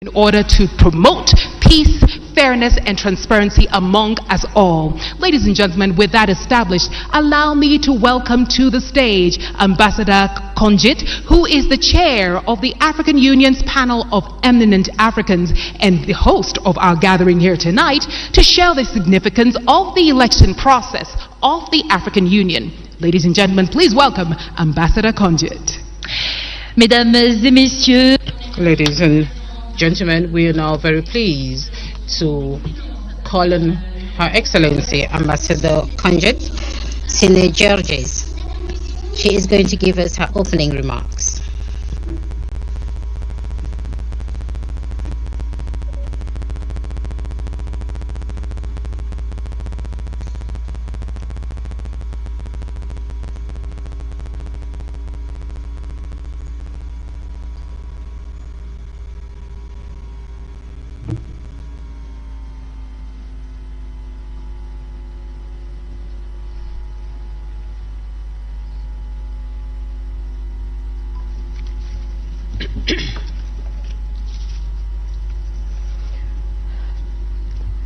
in order to promote peace, fairness, and transparency among us all. Ladies and gentlemen, with that established, allow me to welcome to the stage Ambassador Konjit, who is the chair of the African Union's panel of eminent Africans and the host of our gathering here tonight to share the significance of the election process of the African Union. Ladies and gentlemen, please welcome Ambassador Konjit. Mesdames et messieurs, ladies and gentlemen, we are now very pleased to call on Her Excellency Ambassador Konjit Sine Georges. She is going to give us her opening remarks.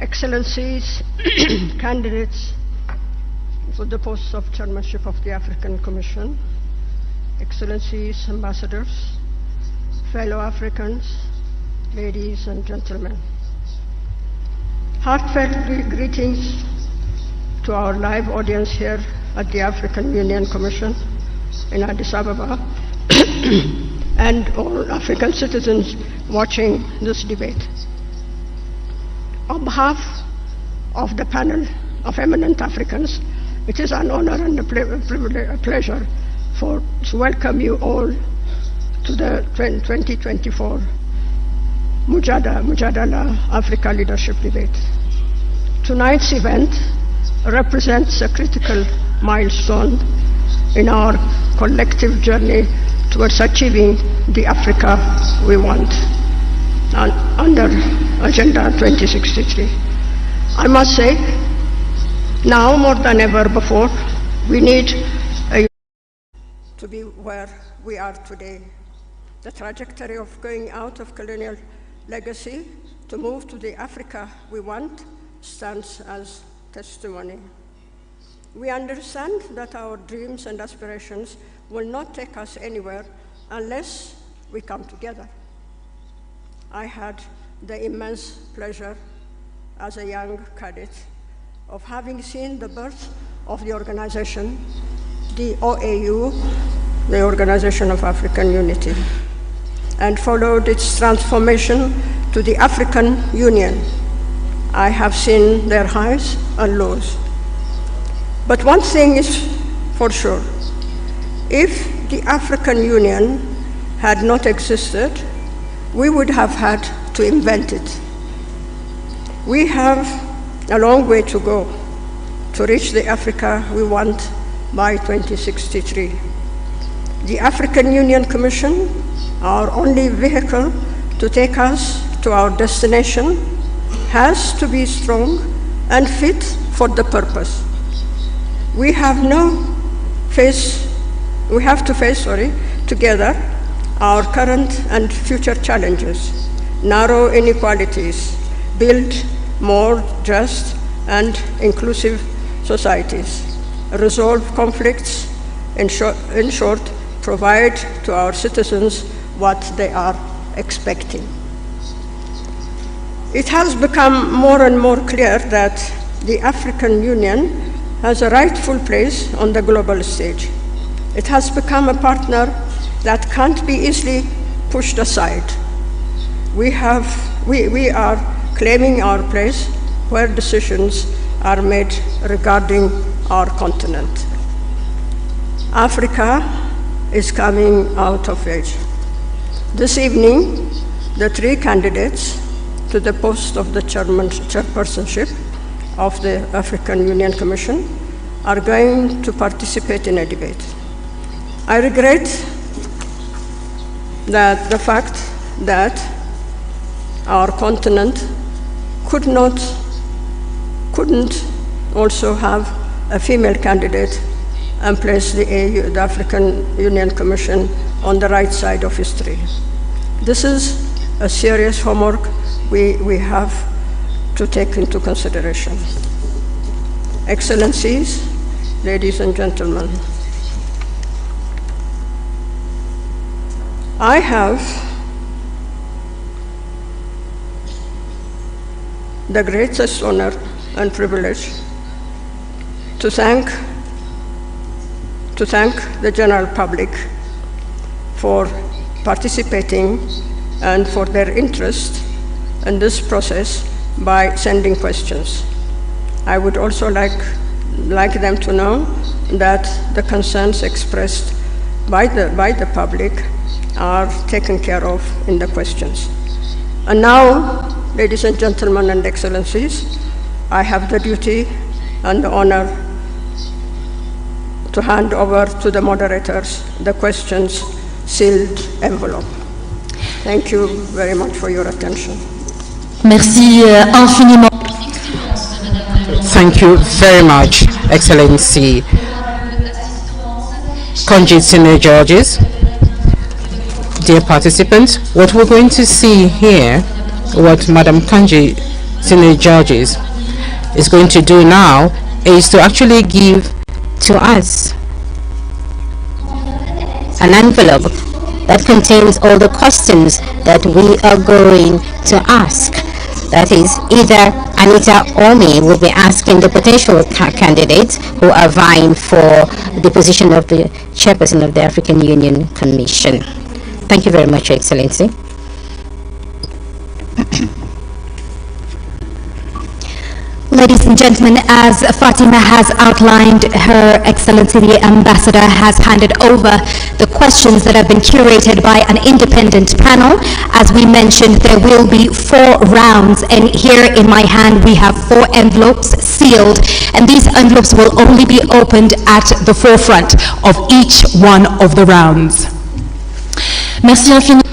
Excellencies, candidates for the post of chairmanship of the African Commission, Excellencies, ambassadors, fellow Africans, ladies and gentlemen. Heartfelt greetings to our live audience here at the African Union Commission in Addis Ababa and all African citizens watching this debate. On behalf of the panel of eminent Africans, it is an honor and a pleasure to welcome you all to the 2024 Mujadala Africa Leadership Debate. Tonight's event represents a critical milestone in our collective journey towards achieving the Africa we want under Agenda 2063. I must say, now more than ever before, we need to be where we are today. The trajectory of going out of colonial legacy to move to the Africa we want stands as testimony. We understand that our dreams and aspirations will not take us anywhere unless we come together. I had the immense pleasure as a young cadet of having seen the birth of the organization, the OAU, the Organization of African Unity, and followed its transformation to the African Union. I have seen their highs and lows. But one thing is for sure, if the African Union had not existed, we would have had to invent it. We have a long way to go to reach the Africa we want by 2063. The African Union Commission, our only vehicle to take us to our destination, has to be strong and fit for the purpose. We have to face together our current and future challenges, narrow inequalities, build more just and inclusive societies, resolve conflicts, in short, provide to our citizens what they are expecting. It has become more and more clear that the African Union has a rightful place on the global stage. It has become a partner that can't be easily pushed aside. We are claiming our place where decisions are made regarding our continent. Africa is coming out of age. This evening, the three candidates to the post of the chairpersonship of the African Union Commission are going to participate in a debate. I regret that the fact that our continent couldn't also have a female candidate and place the African Union Commission on the right side of history. This is a serious homework we have to take into consideration. Excellencies, ladies and gentlemen, I have the greatest honor and privilege to thank the general public for participating and for their interest in this process by sending questions. I would also like them to know that the concerns expressed by the public are taken care of in the questions. And now, ladies and gentlemen and excellencies, I have the duty and the honor to hand over to the moderators the questions sealed envelope. Thank you very much for your attention. Merci infiniment. Thank you very much, Excellency Conjit Senior Judges. Dear participants, what we're going to see here, what Madam Kanji Senior Judges is going to do now is to actually give to us an envelope that contains all the questions that we are going to ask. That is, either Anita or me will be asking the potential candidates who are vying for the position of the chairperson of the African Union Commission. Thank you very much, Your Excellency. Ladies and gentlemen, as Fatima has outlined, Her Excellency the Ambassador has handed over the questions that have been curated by an independent panel. As we mentioned, there will be 4 rounds, and here in my hand we have 4 envelopes sealed, and these envelopes will only be opened at the forefront of each one of the rounds. Merci infiniment.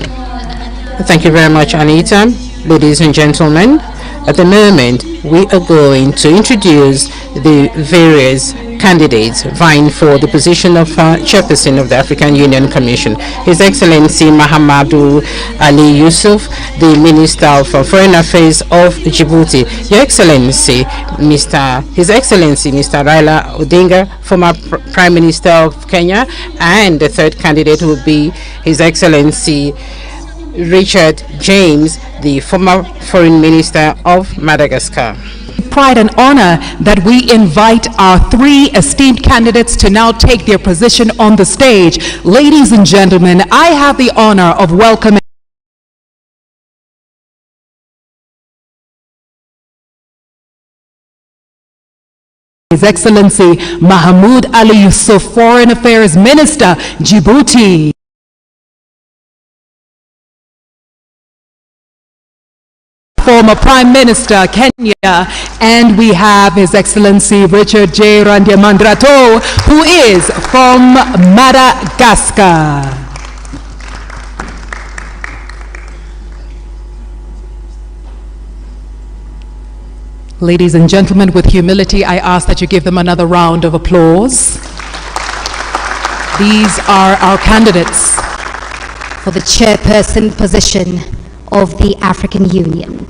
Thank you very much, Anita. Ladies and gentlemen, at the moment, we are going to introduce the various candidates vying for the position of chairperson of the African Union Commission. His Excellency Mahamadou Ali Yusuf, the Minister of Foreign Affairs of Djibouti. Your Excellency, His Excellency Mr. Raila Odinga, former Prime Minister of Kenya, and the third candidate will be His Excellency Richard James, the former Foreign Minister of Madagascar. Pride and honor that we invite our 3 esteemed candidates to now take their position on the stage. Ladies and gentlemen, I have the honor of welcoming His Excellency Mahmoud Ali Yusuf, Foreign Affairs Minister, Djibouti. Former Prime Minister, Kenya, and we have His Excellency Richard J. Randiamandrato, who is from Madagascar. Ladies and gentlemen, with humility, I ask that you give them another round of applause. These are our candidates For the chairperson position of the African Union.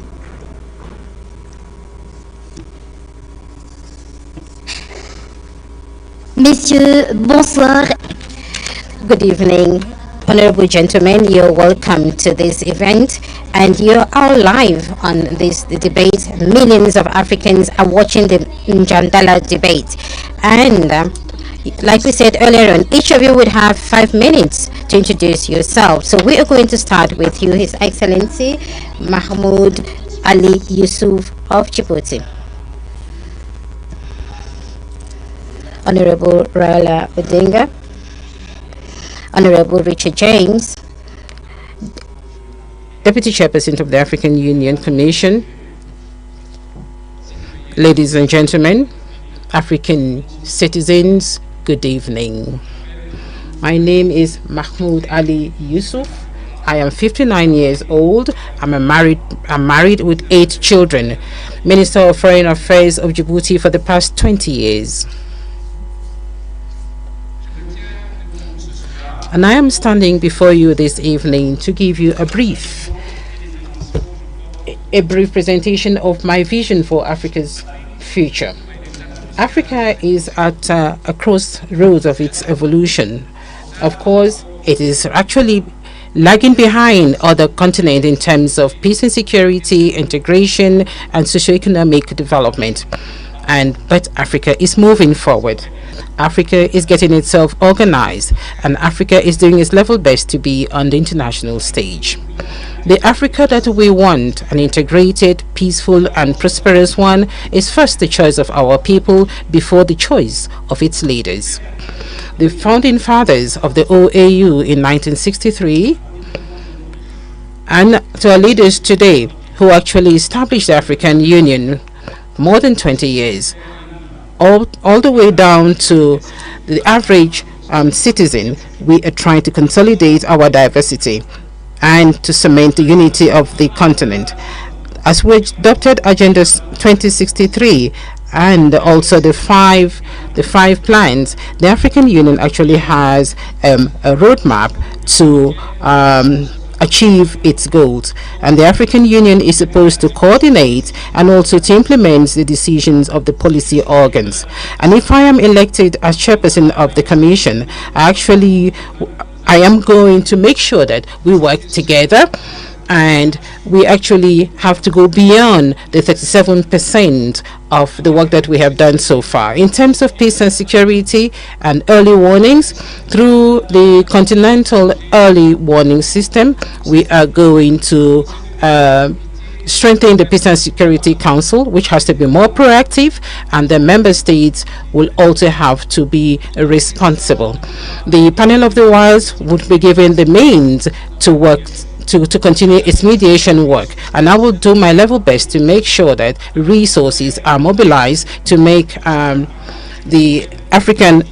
Messieurs, bonsoir. Good evening, honorable gentlemen. You're welcome to this event, and you're all live on this debate. Millions of Africans are watching the Njandala debate, and like we said earlier on, each of you would have 5 minutes to introduce yourself. So we are going to start with you, His Excellency Mahmoud Ali Yusuf of Djibouti. Honorable Raila Odinga, Honorable Richard James, Deputy Chairperson of the African Union Commission. Ladies and gentlemen, African citizens, good evening. My name is Mahmoud Ali Yusuf. I am 59 years old. I'm married with 8 children. Minister of Foreign Affairs of Djibouti for the past 20 years. And I am standing before you this evening to give you a brief a brief presentation of my vision for Africa's future. Africa is at a crossroads of its evolution. Of course, it is actually lagging behind other continents in terms of peace and security, integration, and socioeconomic development. But Africa is moving forward. Africa is getting itself organized, and Africa is doing its level best to be on the international stage. The Africa that we want, an integrated, peaceful, and prosperous one, is first the choice of our people before the choice of its leaders. The founding fathers of the OAU in 1963 and to our leaders today who actually established the African Union more than 20 years, all the way down to the average citizen, we are trying to consolidate our diversity and to cement the unity of the continent. As we adopted Agenda 2063 and also the five plans, the African Union actually has a roadmap to achieve its goals, and the African Union is supposed to coordinate and also to implement the decisions of the policy organs. And if I am elected as chairperson of the commission, I am going to make sure that we work together, and we actually have to go beyond the 37% of the work that we have done so far. In terms of peace and security and early warnings, through the Continental Early Warning System, we are going to strengthen the Peace and Security Council, which has to be more proactive, and the member states will also have to be responsible. The panel of the wilds would be given the means to work to continue its mediation work, and I will do my level best to make sure that resources are mobilized to make the African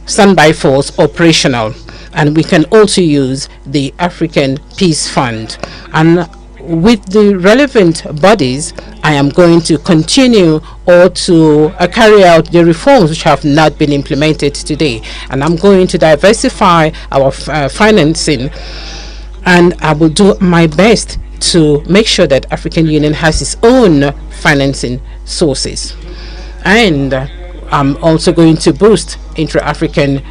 Standby Force operational, and we can also use the African Peace Fund. And with the relevant bodies, I am going to continue or to carry out the reforms which have not been implemented today, and I'm going to diversify our financing, and I will do my best to make sure that African Union has its own financing sources. And I'm also going to boost intra-African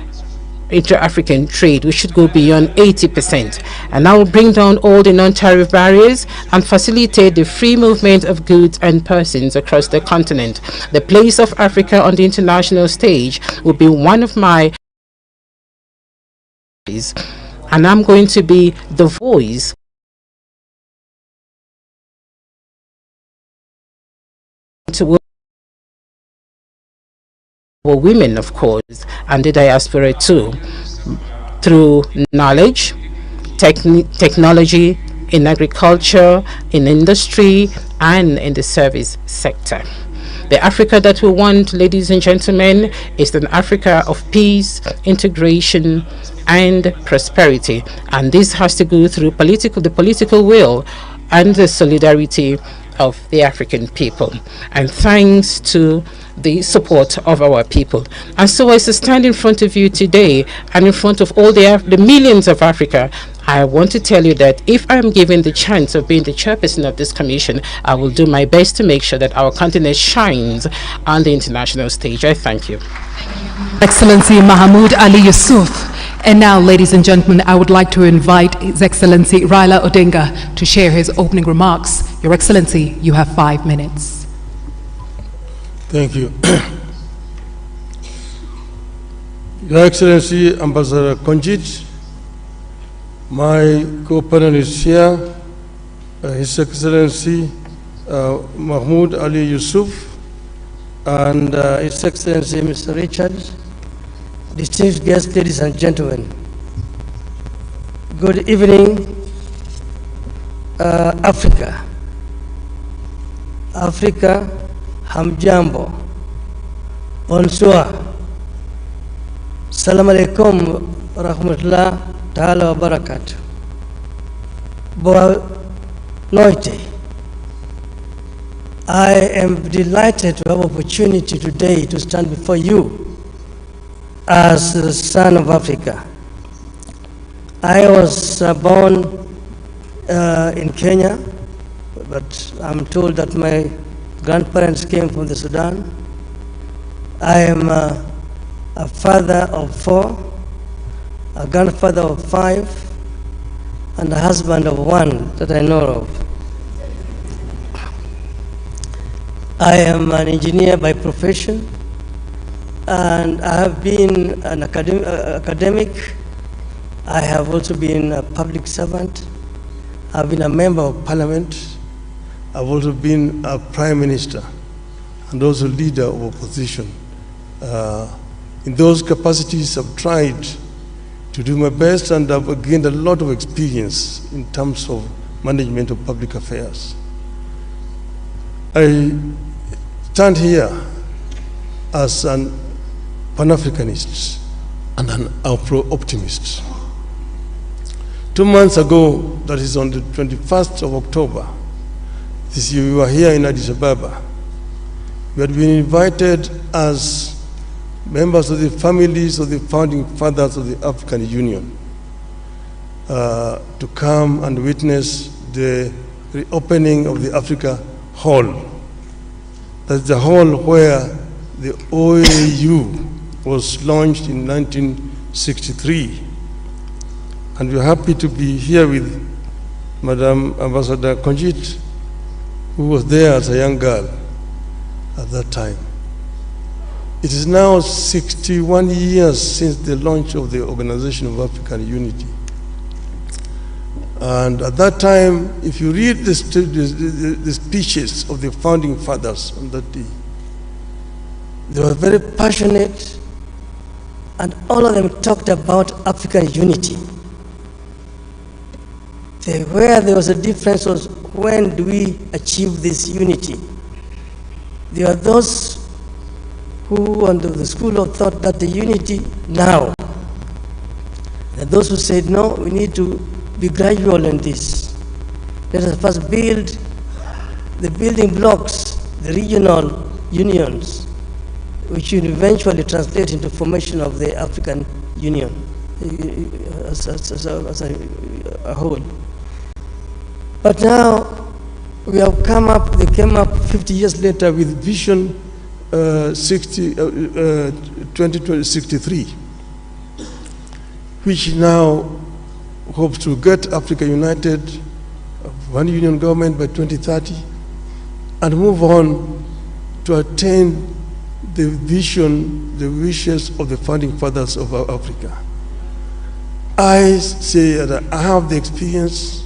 trade. We should go beyond 80%, and I will bring down all the non-tariff barriers and facilitate the free movement of goods and persons across the continent. The place of Africa on the international stage will be one of my, and I'm going to be the voice to women, of course, and the diaspora too, through knowledge, technology, in agriculture, in industry, and in the service sector. The Africa that we want, ladies and gentlemen, is an Africa of peace, integration, and prosperity. And this has to go through the political will and the solidarity of the African people. And thanks to the support of our people. And so as I stand in front of you today and in front of all the millions of Africa, I want to tell you that if I'm given the chance of being the chairperson of this commission, I will do my best to make sure that our continent shines on the international stage. I thank you. Excellency Mahmoud Ali Yusuf. And now, ladies and gentlemen, I would like to invite His Excellency Raila Odinga to share his opening remarks. Your Excellency, you have 5 minutes. Thank you. Your Excellency Ambassador Konjit, my co-panelist here, His Excellency Mahmoud Ali Yusuf, and His Excellency Mr. Richard, distinguished guests, ladies and gentlemen. Good evening, Africa. Africa, hamjambo, bonsoir, salam alaikum, rahmatullah ta'ala wa barakatuh. Boa noite. I am delighted to have opportunity today to stand before you as the son of Africa. I was born in Kenya, but I'm told that my grandparents came from the Sudan. I am a father of 4, a grandfather of 5, and a husband of 1 that I know of. I am an engineer by profession, and I have been an academic. I have also been a public servant. I've been a member of parliament. I've also been a prime minister and also leader of opposition. In those capacities, I've tried to do my best, and I've gained a lot of experience in terms of management of public affairs. I stand here as an Pan-Africanist and an Afro-optimist. 2 months ago, that is on the 21st of October, this year we were here in Addis Ababa. We had been invited as members of the families of the founding fathers of the African Union to come and witness the reopening of the Africa Hall. That's the hall where the OAU was launched in 1963. And we're happy to be here with Madam Ambassador Konjit, who was there as a young girl at that time. It is now 61 years since the launch of the Organization of African Unity. And at that time, if you read the speeches of the founding fathers on that day, they were very passionate, and all of them talked about African unity. Where there was a difference was, when do we achieve this unity? There are those who, under the school of thought, that the unity now. There are those who said, no, we need to be gradual in this. Let us first build the building blocks, the regional unions, which will eventually translate into formation of the African Union as a whole. But now we have come up, they came up 50 years later with Vision 2063, which now hopes to get Africa united, one union government by 2030, and move on to attain the vision, the wishes of the founding fathers of Africa. I say that I have the experience.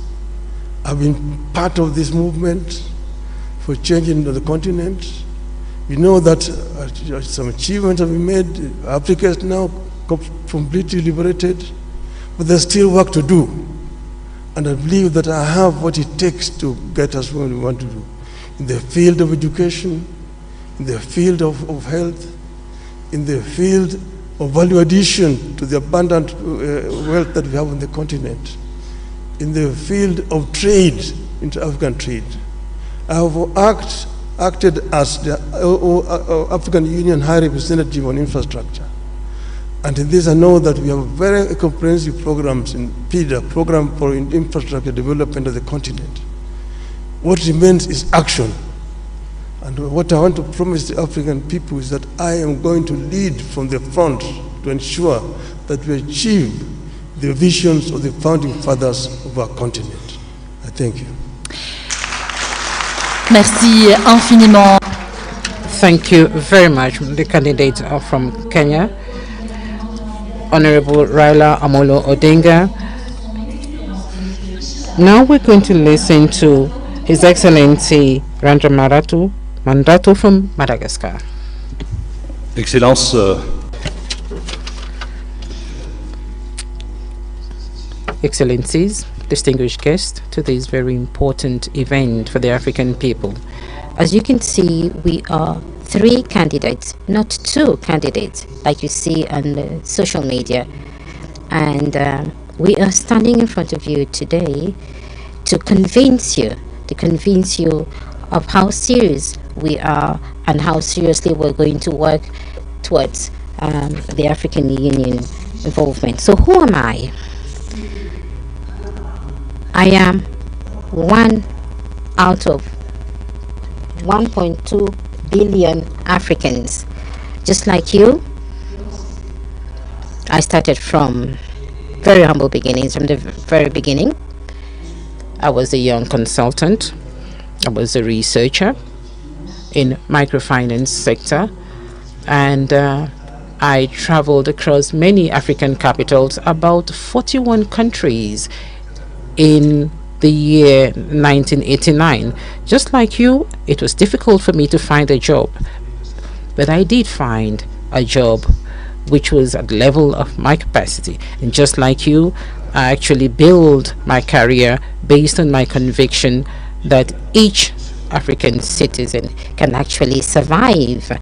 I've been part of this movement for changing the continent. We know that some achievements have been made. Africa is now completely liberated, but there's still work to do. And I believe that I have what it takes to get us where we want to do. In the field of education, in the field of health, in the field of value addition to the abundant wealth that we have on the continent, in the field of trade, inter-African trade. I have acted as the African Union High Representative on Infrastructure. And in this I know that we have very comprehensive programs in PIDA, Program for Infrastructure Development of the Continent. What remains is action. And what I want to promise the African people is that I am going to lead from the front to ensure that we achieve the visions of the founding fathers of our continent. I thank you. Merci infiniment. Thank you very much, the candidate from Kenya, Honorable Raila Amolo Odinga. Now we're going to listen to His Excellency Randra Mandato from Madagascar. Excellence, Excellencies, distinguished guests to this very important event for the African people. As you can see, we are 3 candidates, not 2 candidates, like you see on social media. And we are standing in front of you today to convince you of how serious we are and how seriously we're going to work towards the African Union involvement. So who am I? I am one out of 1.2 billion Africans. Just like you, I started from very humble beginnings. From the very beginning, I was a young consultant. I was a researcher in microfinance sector, and I traveled across many African capitals, about 41 countries in the year 1989. Just like you, it was difficult for me to find a job, but I did find a job which was at the level of my capacity. And just like you, I actually built my career based on my conviction that each African citizen can actually survive.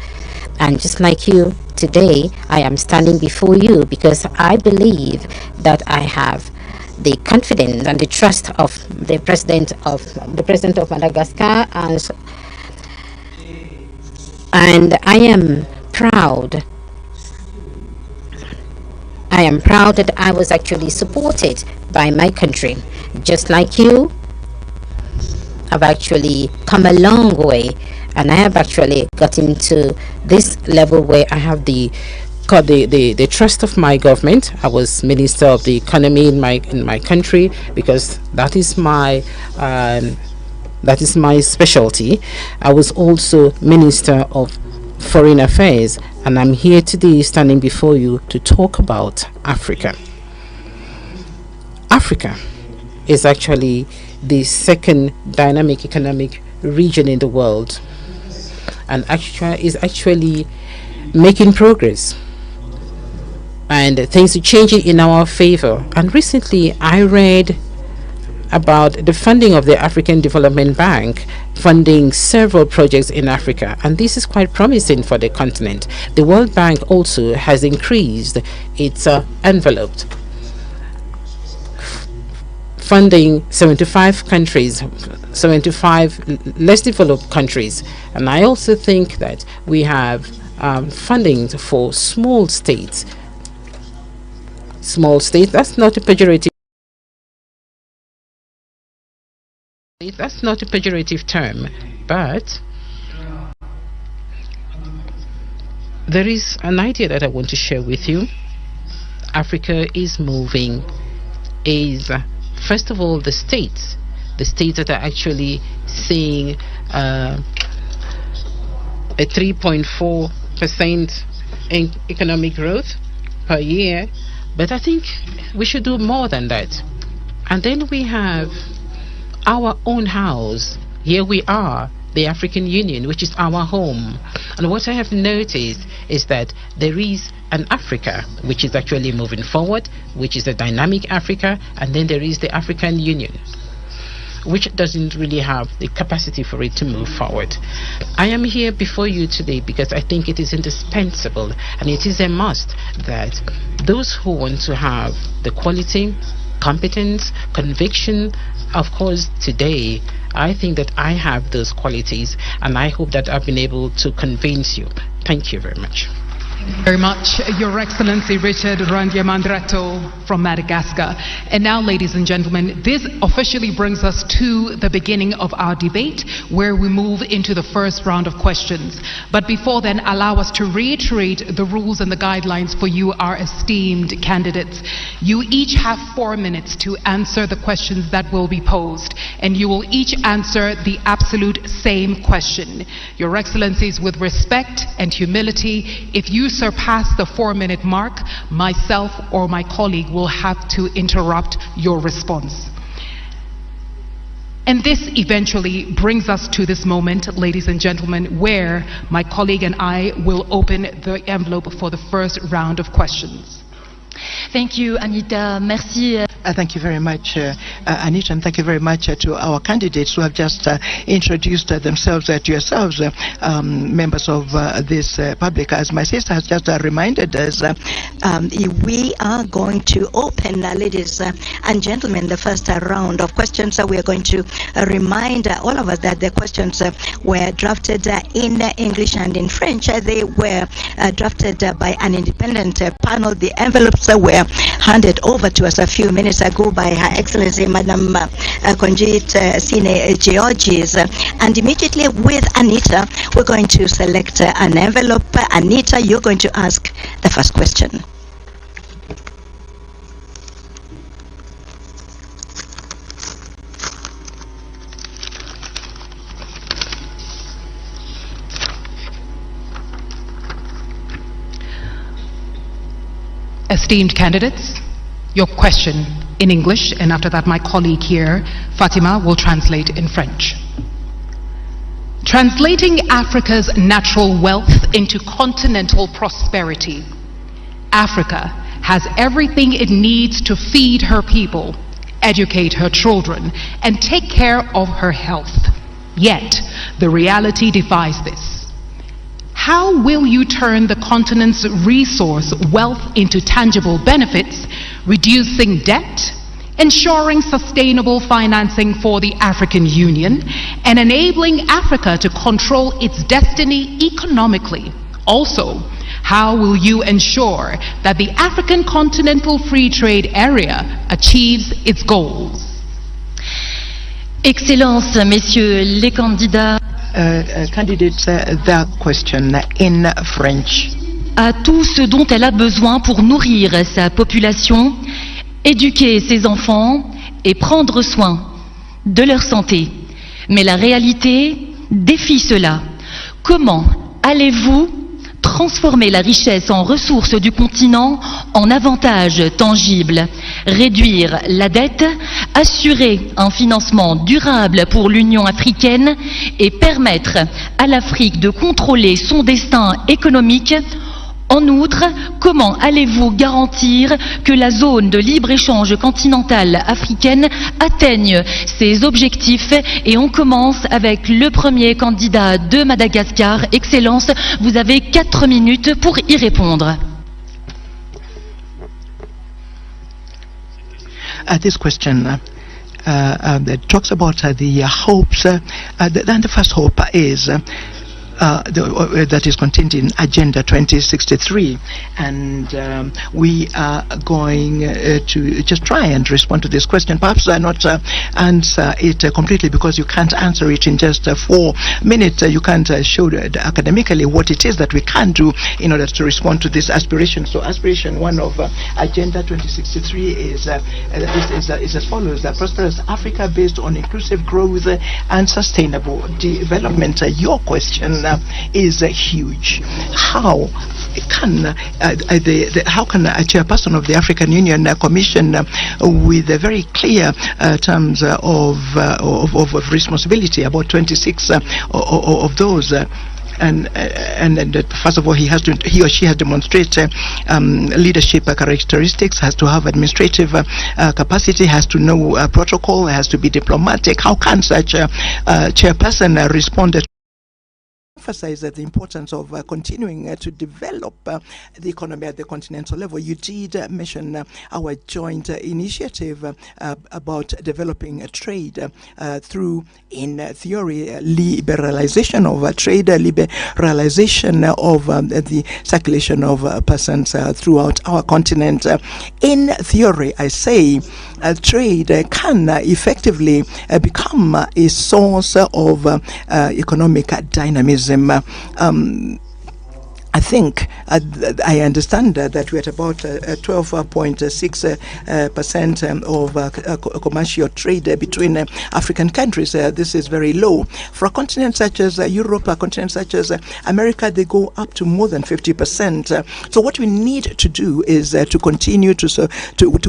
And just like you, today I am standing before you because I believe that I have the confidence and the trust of the president of Madagascar, and I am proud. I am proud that I was actually supported by my country. Just like you, I've actually come a long way, and I have actually gotten to this level where I have the trust of my government. I was Minister of the Economy in my country because that is my specialty. I was also Minister of Foreign Affairs, and I'm here today standing before you to talk about Africa. Africa is actually the second dynamic economic region in the world, and is actually making progress, and things are changing in our favor. And recently I read about the funding of the African Development Bank funding several projects in Africa, and this is quite promising for the continent. The World Bank also has increased its envelope, funding 75 countries, 75 less developed countries. And I also think that we have funding for small states. Small states, that's not a pejorative. That's not a pejorative term, but there is an idea that I want to share with you. Africa is moving, first of all, the states that are actually seeing a 3.4% economic growth per year, but I think we should do more than that. And then we have our own house. Here we are, the African Union, which is our home. And what I have noticed is that there is an Africa which is actually moving forward, which is a dynamic Africa, and then there is the African Union, which doesn't really have the capacity for it to move forward. I am here before you today because I think it is indispensable and it is a must that those who want to have the quality, competence, conviction, of course, today I think that I have those qualities, and I hope that I've been able to convince you. Thank you very much. Very much, Your Excellency Richard Randyamandreto from Madagascar. And now, ladies and gentlemen, this officially brings us to the beginning of our debate, where we move into the first round of questions. But before then, allow us to reiterate the rules and the guidelines for you, our esteemed candidates. You each have 4 minutes to answer the questions that will be posed, and you will each answer the absolute same question. Your Excellencies, with respect and humility, if you surpass the 4-minute mark, myself or my colleague will have to interrupt your response. And this eventually brings us to this moment, ladies and gentlemen, where my colleague and I will open the envelope for the first round of questions. Thank you, Anita. Merci. Thank you very much, Anita, and thank you very much to our candidates who have just introduced themselves to yourselves, members of this public. As my sister has just reminded us, we are going to open, ladies and gentlemen, the first round of questions. We are going to remind all of us that the questions were drafted in English and in French. They were drafted by an independent panel. The envelopes were handed over to us a few minutes witness go by Her Excellency Madam Konjit Sine Georges. And immediately with Anita, we're going to select an envelope. Anita, you're going to ask the first question. Esteemed candidates, your question in English, and after that my colleague here, Fatima, will translate in French. Translating Africa's natural wealth into continental prosperity. Africa has everything it needs to feed her people, educate her children, and take care of her health. Yet, the reality defies this. How will you turn the continent's resource wealth into tangible benefits, reducing debt, ensuring sustainable financing for the African Union, and enabling Africa to control its destiny economically? Also, how will you ensure that the African Continental Free Trade Area achieves its goals? Excellences, Messieurs les candidats, candidates, the question in French. À tout ce dont elle a besoin pour nourrir sa population, éduquer ses enfants et prendre soin de leur santé. Mais la réalité défie cela. Comment allez-vous transformer la richesse en ressources du continent en avantages tangibles, réduire la dette, assurer un financement durable pour l'Union africaine et permettre à l'Afrique de contrôler son destin économique? En outre, comment allez-vous garantir que la zone de libre-échange continentale africaine atteigne ses objectifs? Et on commence avec le premier candidat de Madagascar. Excellence, vous avez 4 minutes pour y répondre. This question that talks about the hopes. Then the first hope is that is contained in Agenda 2063, and we are going to just try and respond to this question. Perhaps not answer it completely, because you can't answer it in just 4 minutes. You can't show academically what it is that we can do in order to respond to this aspiration. So aspiration 1 of Agenda 2063 is as follows: a prosperous Africa based on inclusive growth and sustainable development. Your question is huge. How can a chairperson of the African Union Commission, with a very clear terms of responsibility, about 26 of those, and first of all, he or she has to demonstrate leadership characteristics, has to have administrative capacity, has to know protocol, has to be diplomatic. How can such a chairperson respond to emphasize the importance of continuing to develop the economy at the continental level? You did mention our joint initiative about developing trade through, in theory, liberalization of trade, liberalization of the circulation of persons throughout our continent. In theory, I say, trade can effectively become a source of economic dynamism. I think I understand that we're at about 12.6% of commercial trade between African countries. This is very low. For a continent such as Europe, a continent such as America, they go up to more than 50%. So what we need to do is to continue to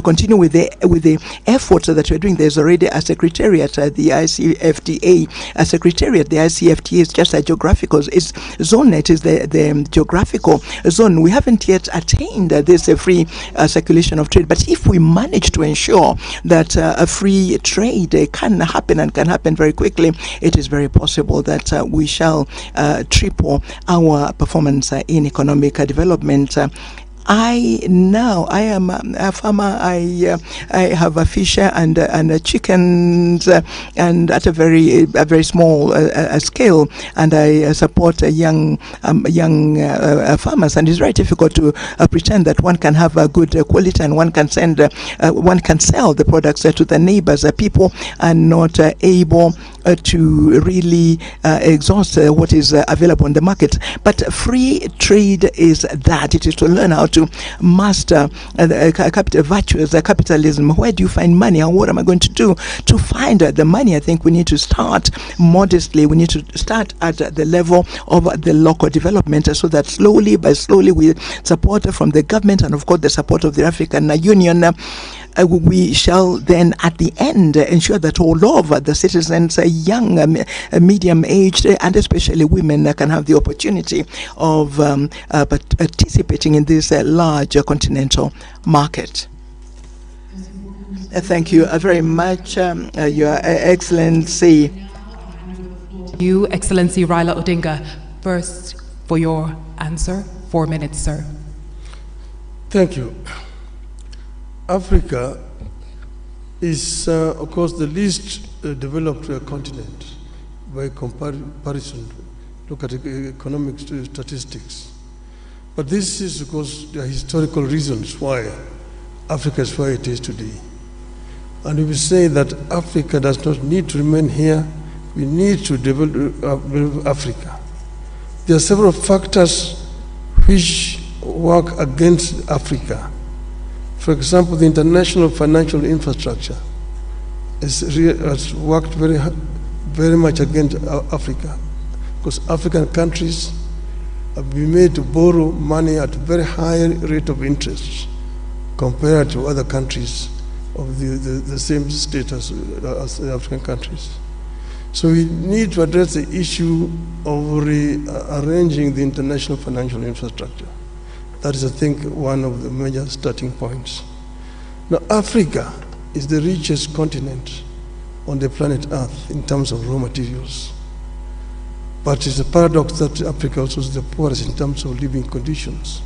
continue with the efforts that we're doing. There's already a secretariat, the ICFTA. A secretariat, the ICFTA is just a geographical. It's ZoneNet is the geographical zone. We haven't yet attained this free circulation of trade, but if we manage to ensure that a free trade can happen, and can happen very quickly, it is very possible that we shall triple our performance in economic development. I am a farmer. I have a fisher and chickens, and at a very small scale, and I support young farmers. And it's very difficult to pretend that one can have a good quality and one can sell the products to the neighbors. People are not able to really exhaust what is available in the market. But free trade is that. It is to learn how to master virtuous capitalism. Where do you find money, and what am I going to do to find the money? I think we need to start modestly. We need to start at the level of the local development, so that slowly by slowly, with support from the government and of course the support of the African Union, we shall then at the end ensure that all of the citizens, young, medium-aged, and especially women, can have the opportunity of participating in this large continental market. Thank you very much, Your Excellency. You, Excellency Raila Odinga, first for your answer. 4 minutes, sir. Thank you. Africa is, of course, the least developed continent by comparison. Look at economic statistics. But this is because there are historical reasons why Africa is where it is today. And we will say that Africa does not need to remain here. We need to develop Africa. There are several factors which work against Africa. For example, the international financial infrastructure has worked very much against Africa, because African countries have been made to borrow money at a very high rate of interest compared to other countries of the same status as the African countries. So we need to address the issue of rearranging the international financial infrastructure. That is, I think, one of the major starting points. Now, Africa is the richest continent on the planet Earth in terms of raw materials. But it's a paradox that Africa also is the poorest in terms of living conditions.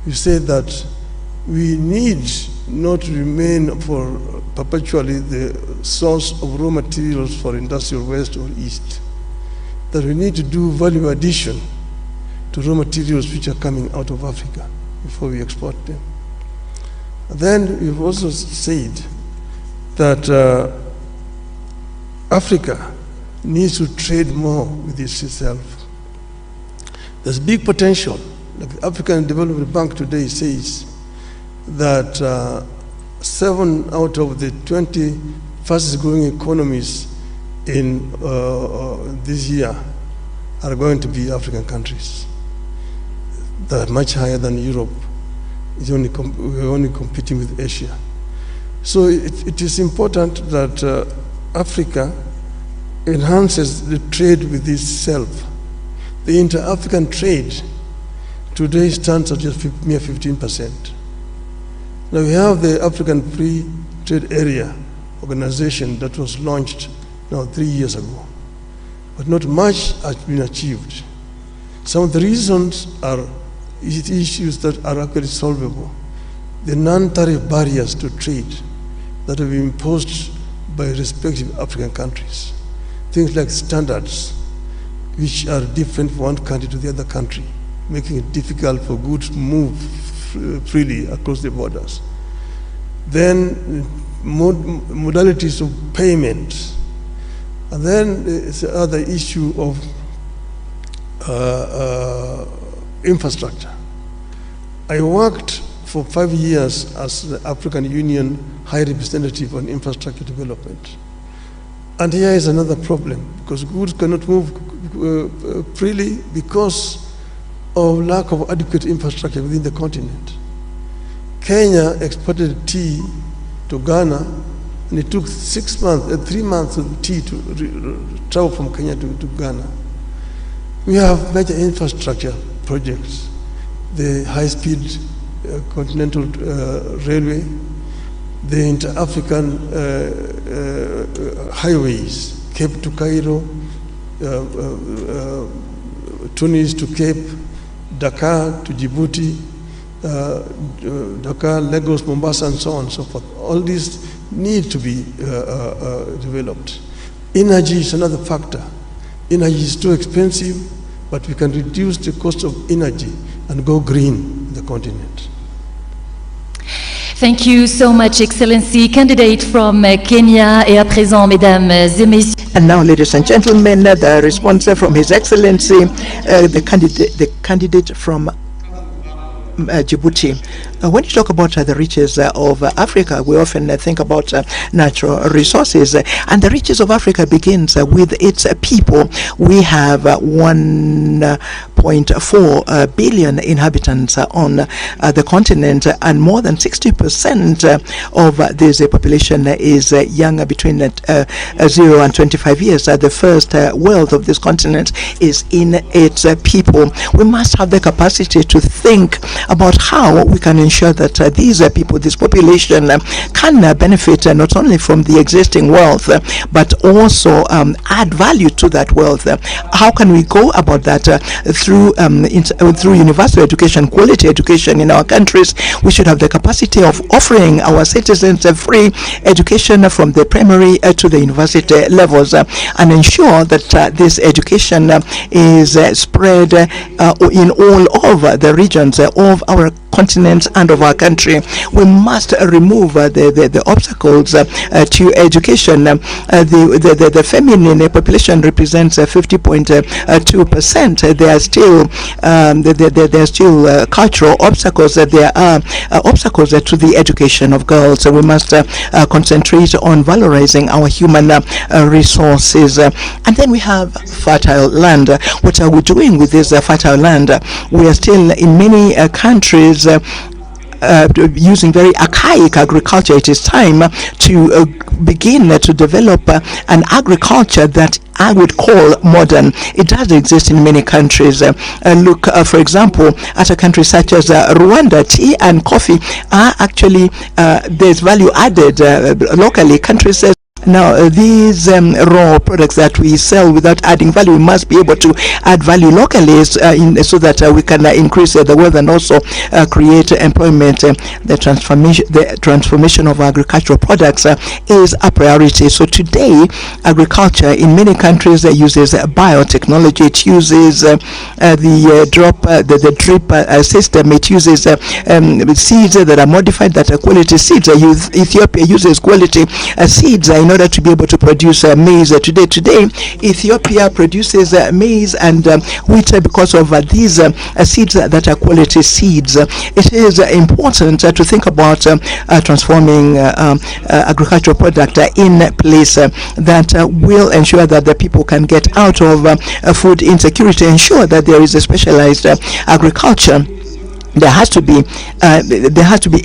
We say that we need not remain for perpetually the source of raw materials for industrial West or East. That we need to do value addition to raw materials which are coming out of Africa before we export them. And then we've also said that Africa needs to trade more with itself. There's big potential. Like the African Development Bank today says that 7 out of the 20 fastest growing economies in this year are going to be African countries. They're much higher than Europe. We're only competing with Asia. So it is important that Africa enhances the trade with itself. The inter-African trade today stands at just mere 15%. Now we have the African Free Trade Area organization that was launched now 3 years ago, but not much has been achieved. Some of the reasons are issues that are actually solvable. The non-tariff barriers to trade that have been imposed by respective African countries. Things like standards, which are different from one country to the other country, making it difficult for goods to move freely across the borders. Then modalities of payment. And then it's the other issue of infrastructure. I worked for 5 years as the African Union High Representative on Infrastructure Development. And here is another problem, because goods cannot move freely because of lack of adequate infrastructure within the continent. Kenya exported tea to Ghana, and it took 3 months of tea to travel from Kenya to Ghana. We have major infrastructure projects, the high-speed continental railway, the inter-African highways, Cape to Cairo, Tunis to Cape, Dakar to Djibouti, Dhaka, Lagos, Mombasa, and so on and so forth. All these need to be developed. Energy is another factor. Energy is too expensive, but we can reduce the cost of energy and go green in the continent. Thank you so much, Excellency. Candidate from Kenya, et à présent, mesdames et messieurs. And now, ladies and gentlemen, the response from His Excellency, the candidate from Djibouti. When you talk about the riches of Africa, we often think about natural resources, and the riches of Africa begins with its people. We have 1.4 billion inhabitants on the continent, and more than 60% of this population is young between 0 and 25 years. The first wealth of this continent is in its people. We must have the capacity to think about how we can ensure that these people, this population, can benefit not only from the existing wealth, but also add value to that wealth. How can we go about that? Through universal education, quality education in our countries. We should have the capacity of offering our citizens a free education from the primary to the university levels, and ensure that this education is spread in all of the regions of our continent and of our country. We must remove the obstacles to education. The feminine population represents 50.2%. There are still cultural obstacles. There are obstacles to the education of girls. So we must concentrate on valorizing our human resources. And then we have fertile land. What are we doing with this fertile land? We are still in many countries using very archaic agriculture. It is time to begin to develop an agriculture that I would call modern. It does exist in many countries. Look, for example, at a country such as Rwanda. Tea and coffee are actually, there's value added locally. Countries now, these raw products that we sell without adding value, we must be able to add value locally so that we can increase the wealth and also create employment. The transformation of agricultural products is a priority. So today, agriculture in many countries uses biotechnology. It uses the drip system. It uses seeds that are modified, that are quality seeds. Ethiopia uses quality seeds in order to be able to produce maize. Today, Ethiopia produces maize and wheat because of these seeds that are quality seeds. It is important to think about transforming agricultural product in place that will ensure that the people can get out of food insecurity, ensure that there is a specialized agriculture. There has to be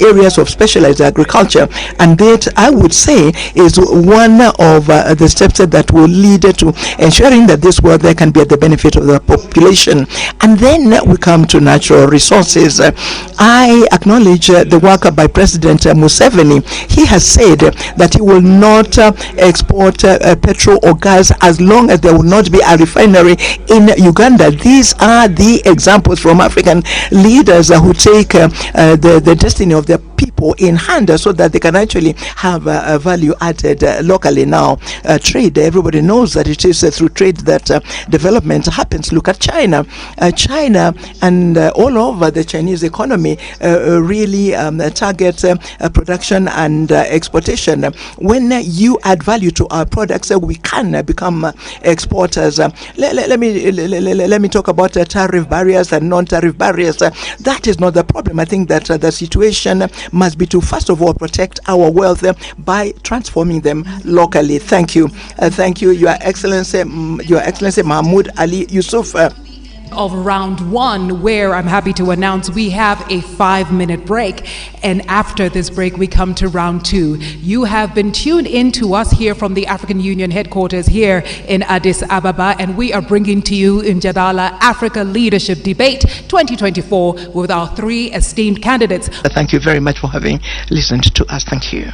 areas of specialized agriculture, and that, I would say, is one of the steps that will lead to ensuring that this world there can be at the benefit of the population. And then we come to natural resources. I acknowledge the work by President Museveni. He has said that he will not export petrol or gas as long as there will not be a refinery in Uganda. These are the examples from African leaders who take the destiny of their people in hand so that they can actually have value added locally. Now, trade, everybody knows that it is through trade that development happens. Look at China. China and all over the Chinese economy really target production and exportation. When you add value to our products, we can become exporters. Let me talk about tariff barriers and non-tariff barriers. That is not the problem. I think that the situation must be to, first of all, protect our wealth by transforming them locally. Thank you. Thank you, Your Excellency Mahmoud Ali Yusuf. Of round one, where I'm happy to announce we have a 5-minute break, and after this break we come to round two. You have been tuned in to us here from the African Union headquarters here in Addis Ababa, and we are bringing to you Njadala Africa Leadership Debate 2024 with our 3 esteemed candidates. Thank you very much for having listened to us. Thank you.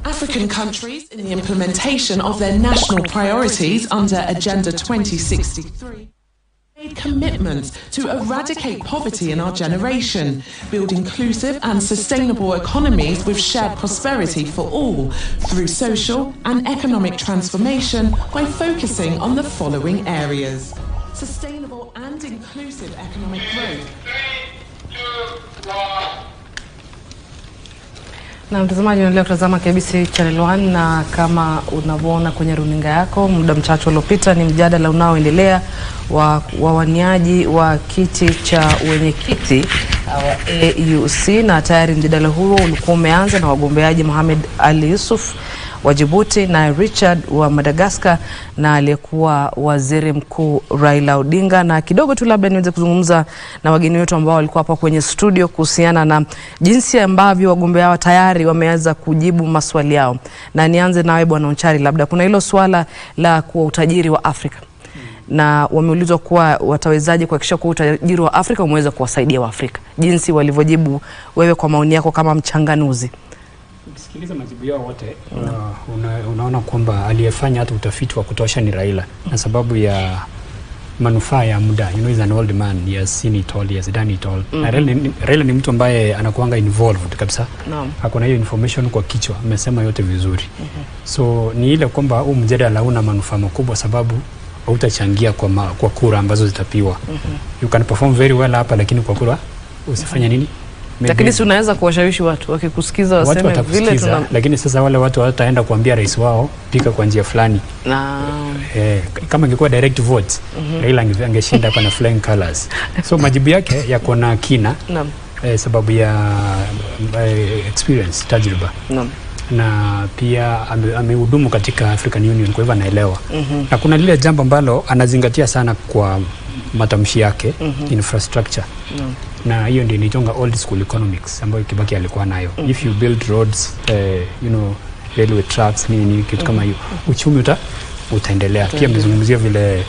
African countries in the implementation of their national priorities under Agenda 2063 made commitments to eradicate poverty in our generation, build inclusive and sustainable economies with shared prosperity for all through social and economic transformation by focusing on the following areas: sustainable and inclusive economic growth. Na mtazamaji, unaendelea kutazama KBC Channel 1, na kama unavyoona kwenye runinga yako, muda mchache uliopita ni mjadala unaoendelea wa wawaniaji wa kiti cha wenyekiti wa AUC, na tayari mjadala huo ulikuwa umeanza na wagombeaji Mohamed Ali Yusuf wa Djibouti na Richard wa Madagascar na aliyekuwa waziri mkuu Raila Odinga. Na kidogo tu labda niweze kuzungumza na wageni wetu ambao walikuwa hapa kwenye studio kuhusiana na jinsi ambavyo wagombea hao tayari wameanza kujibu maswali yao. Na nianze nawe Bwana Onchari, labda kuna hilo swala la kuwa utajiri wa Afrika. Na wameulizwa kuwa watawezaje kuhakikisha kuwa utajiri wa Afrika umeweza kuwasaidia wa Afrika. Jinsi walivyojibu, wewe kwa maoni yako kama mchanganuzi. Sikiliza majibu yao wote, unaona kwamba aliyefanya hata utafiti wa kutosha ni Raila, na sababu ya manufaa ya muda. He's an old man, he has seen it all, he has done it all. Na Raila ni mtu ambaye anakuanga involved kabisa. Hakuna hiyo information kwa kichwa, amesema yote vizuri. So ni ile kwamba huu mjadala una manufaa makubwa sababu hautachangia kwa kura ambazo zitapiwa. You can perform very well hapa, lakini kwa kura usifanye nini? Lakini si unaweza kuwashawishi watu wakikusikiza waseme vile tuna, lakini sasa wale watu wataenda kuambia rais wao pika kwa njia fulani. Kama ingekuwa direct vote, Raila angeshinda kwa na flying colors. So majibu yake yako na kina. Sababu ya experience, tajriba. Na pia amehudumu katika African Union, kwa hivyo anaelewa. Na kuna lile jambo ambalo anazingatia sana kwa matamshi yake, infrastructure. Na hiyo ndio inaitwa old school economics ambayo Kibaki alikuwa nayo. If you build roads, railway tracks, nini kitu kama hiyo, uchumi utaendelea. Pia amezungumzia vile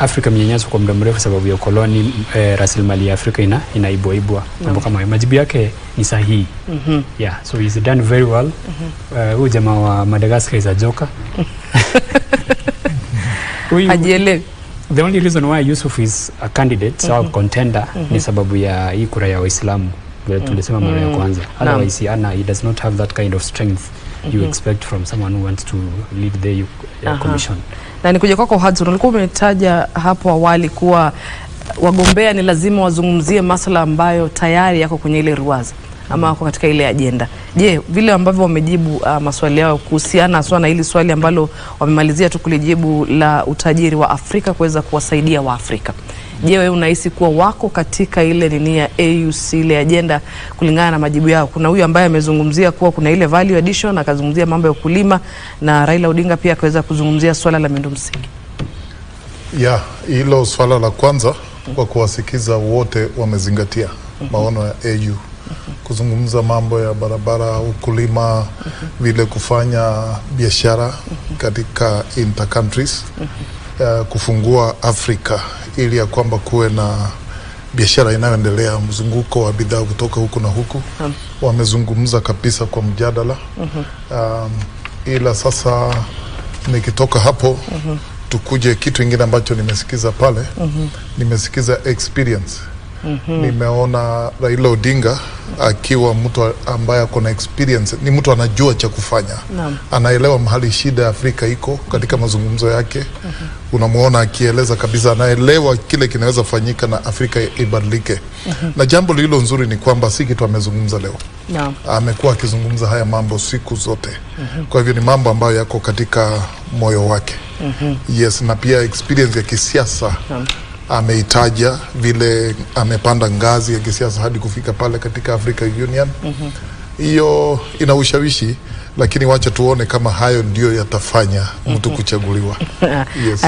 Afrika mnyanyaso kwa muda mrefu sababu ya koloni, rasilimali ya Afrika inaibwa. Mambo kama hayo. Majibu yake ni sahihi. Yeah, so he's done very well. Huyu jamaa wa Madagascar is a joker. Hajielewi. The only reason why Yusuf is a candidate, so a contender, ni sababu ya hii kura ya Waislamu. Tulisema mara ya kwanza. Otherwise, he does not have that kind of strength you expect from someone who wants to lead the commission. Na nikuja kwako Hudson, ulikuwa umetaja hapo awali kuwa wagombea ni lazima wazungumzie masuala ambayo tayari yako kwenye ile ruwaza ama wako katika ile agenda. Je, vile ambavyo wamejibu maswali yao kuhusiana na hili swali ambalo wamemalizia tu kulijibu la utajiri wa Afrika kuweza kuwasaidia wa Afrika. Je, wewe unahisi kuwa wako katika ile nini ya AUC, ile agenda kulingana na majibu yao? Kuna huyu ambaye amezungumzia kuwa kuna ile value addition, akazungumzia mambo ya kulima, na Raila Odinga pia akaweza kuzungumzia swala la miundo msingi. Hilo swala la kwanza kwa kuwasikiza wote wamezingatia maono ya AU. Kuzungumza mambo ya barabara, ukulima, vile kufanya biashara katika inter countries, kufungua Afrika ili ya kwamba kuwe na biashara inayoendelea, mzunguko wa bidhaa kutoka huku na huku. Wamezungumza kabisa kwa mjadala. Ila sasa nikitoka hapo tukuje kitu kingine ambacho nimesikiza pale. Nimesikiza experience. Nimeona Raila Odinga akiwa mtu ambaye ako na experience, ni mtu anajua cha kufanya. Anaelewa mahali shida ya Afrika iko katika mazungumzo yake. Unamuona akieleza kabisa anaelewa kile kinaweza fanyika na Afrika ibadilike. Na jambo lilo nzuri ni kwamba si kitu amezungumza leo. Amekuwa akizungumza haya mambo siku zote. Kwa hivyo ni mambo ambayo yako katika moyo wake. Yes, na pia experience ya kisiasa. Ameitaja vile amepanda ngazi ya kisiasa hadi kufika pale katika African Union. Hiyo ina ushawishi, lakini wacha tuone kama hayo ndio yatafanya mtu kuchaguliwa.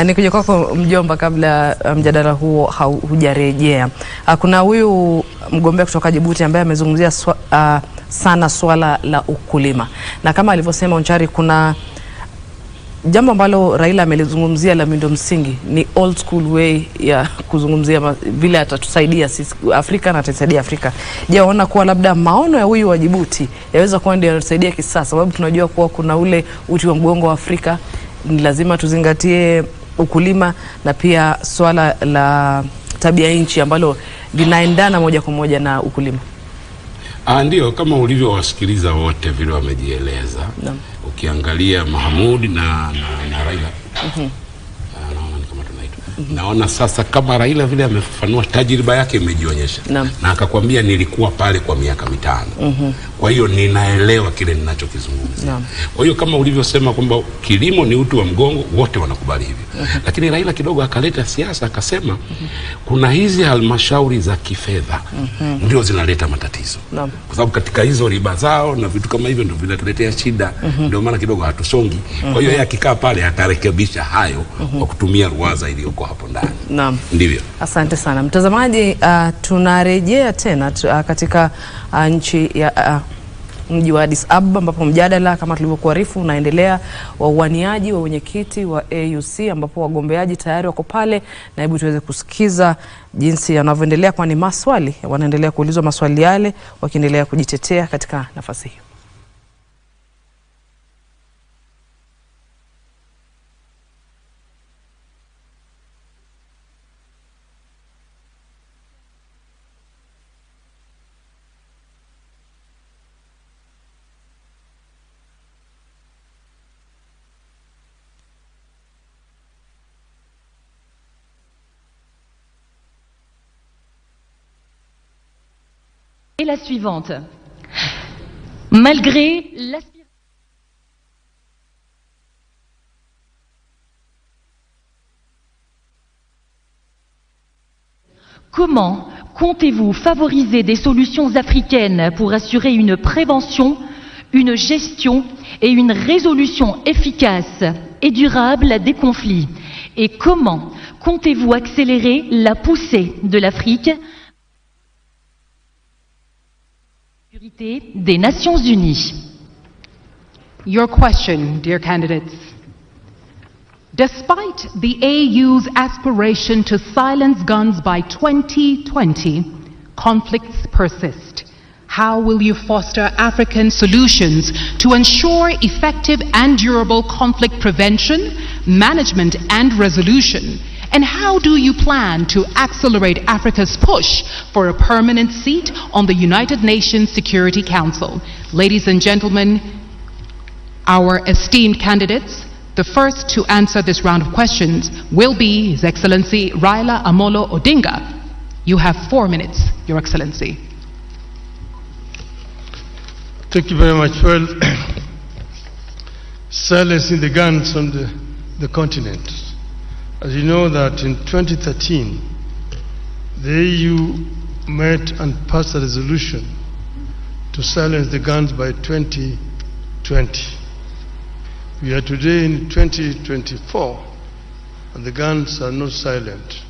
Nikuja kwako mjomba, kabla mjadala huo hujarejea. Kuna huyu mgombea kutoka Djibouti ambaye amezungumzia sana swala la ukulima. Na kama alivyosema Onchari, kuna jambo ambalo Raila amelizungumzia la miundo msingi ni old school way ya kuzungumzia vile atatusaidia sisi Afrika na atasaidia Afrika. Je, waona kuwa labda maono ya huyu wa Djibouti yaweza kuwa ndio yatusaidia kisasa? Sababu tunajua kuwa kuna ule uti wa mgongo wa Afrika, ni lazima tuzingatie ukulima na pia swala la tabia nchi ambalo linaendana moja kwa moja na ukulima. Ndio, kama ulivyowasikiliza wote vile wamejieleza. Ukiangalia Mahamud na Raila, naona sasa kama Raila vile amefafanua tajriba yake imejionyesha, na akakwambia nilikuwa pale kwa miaka 5. Kwa hiyo ninaelewa kile ninachokizungumzia. Kwa hiyo kama ulivyosema kwamba kilimo ni uti wa mgongo, wote wanakubali hivyo. Lakini Raila kidogo akaleta siasa, akasema kuna hizi halmashauri za kifedha ndio zinaleta matatizo. Kwa sababu katika hizo riba zao na vitu kama hivyo ndio vinatuletea shida. Ndio maana kidogo hatusongi. Kwa hiyo yeye akikaa pale atarekebisha hayo kwa kutumia ruwaza iliyoko hapo ndani. Ndivyo. Asante sana mtazamaji. Tunarejea tena katika nchi ya mji wa Addis Ababa, ambapo mjadala kama tulivyokuarifu unaendelea wa uwaniaji wa wenyekiti wa AUC, ambapo wagombeaji tayari wako pale, na hebu tuweze kusikiza jinsi yanavyoendelea, kwani maswali wanaendelea kuulizwa maswali yale wakiendelea kujitetea katika nafasi hiyo. Et la suivante. Malgré l'aspiration. Comment comptez-vous favoriser des solutions africaines pour assurer une prévention, une gestion et une résolution efficace et durable des conflits? Et comment comptez-vous accélérer la poussée de l'Afrique des Nations Unies? Your question, dear candidates. Despite the AU's aspiration to silence guns by 2020, conflicts persist. How will you foster African solutions to ensure effective and durable conflict prevention, management, and resolution? And how do you plan to accelerate Africa's push for a permanent seat on the United Nations Security Council? Ladies and gentlemen, our esteemed candidates, the first to answer this round of questions will be His Excellency Raila Amolo Odinga. You have 4 minutes, Your Excellency. Thank you very much. Well, silencing the guns on the continent. As you know that in 2013, the AU met and passed a resolution to silence the guns by 2020. We are today in 2024, and the guns are not silent.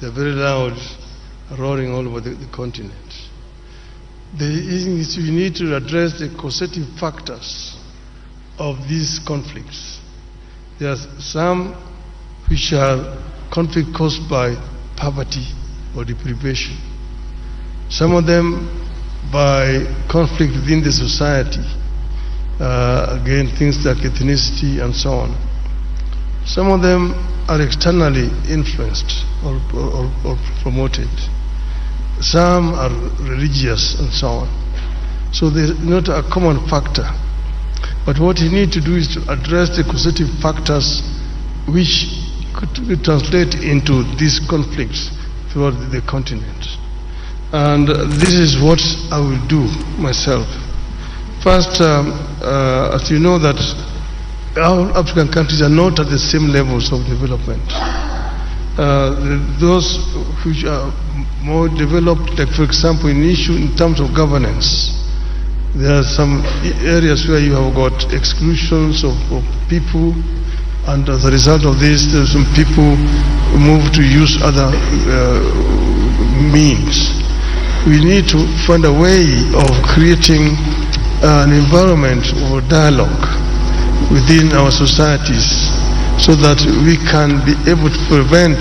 They're very loud, roaring all over the continent. We need to address the causative factors of these conflicts. There are some which are conflict caused by poverty or deprivation. Some of them by conflict within the society, again things like ethnicity and so on. Some of them are externally influenced or promoted. Some are religious and so on. So there's not a common factor. But what you need to do is to address the causative factors which could translate into these conflicts throughout the continent. And this is what I will do myself. First, as you know that all African countries are not at the same levels of development. Those which are more developed, like for example in terms of governance, there are some areas where you have got exclusions of people, and as a result of this, some people move to use other means. We need to find a way of creating an environment of dialogue within our societies so that we can be able to prevent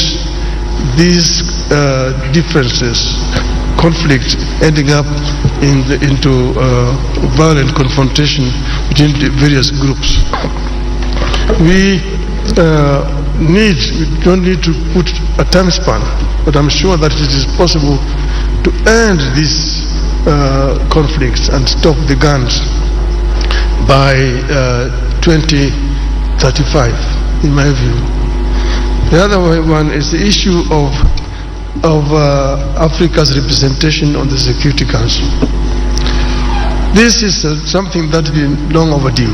these differences, conflict ending up into violent confrontation between the various groups. We don't need to put a time span, but I'm sure that it is possible to end these conflicts and stop the guns by 2035, in my view. The other one is the issue of Africa's representation on the Security Council. This is something that has been long overdue.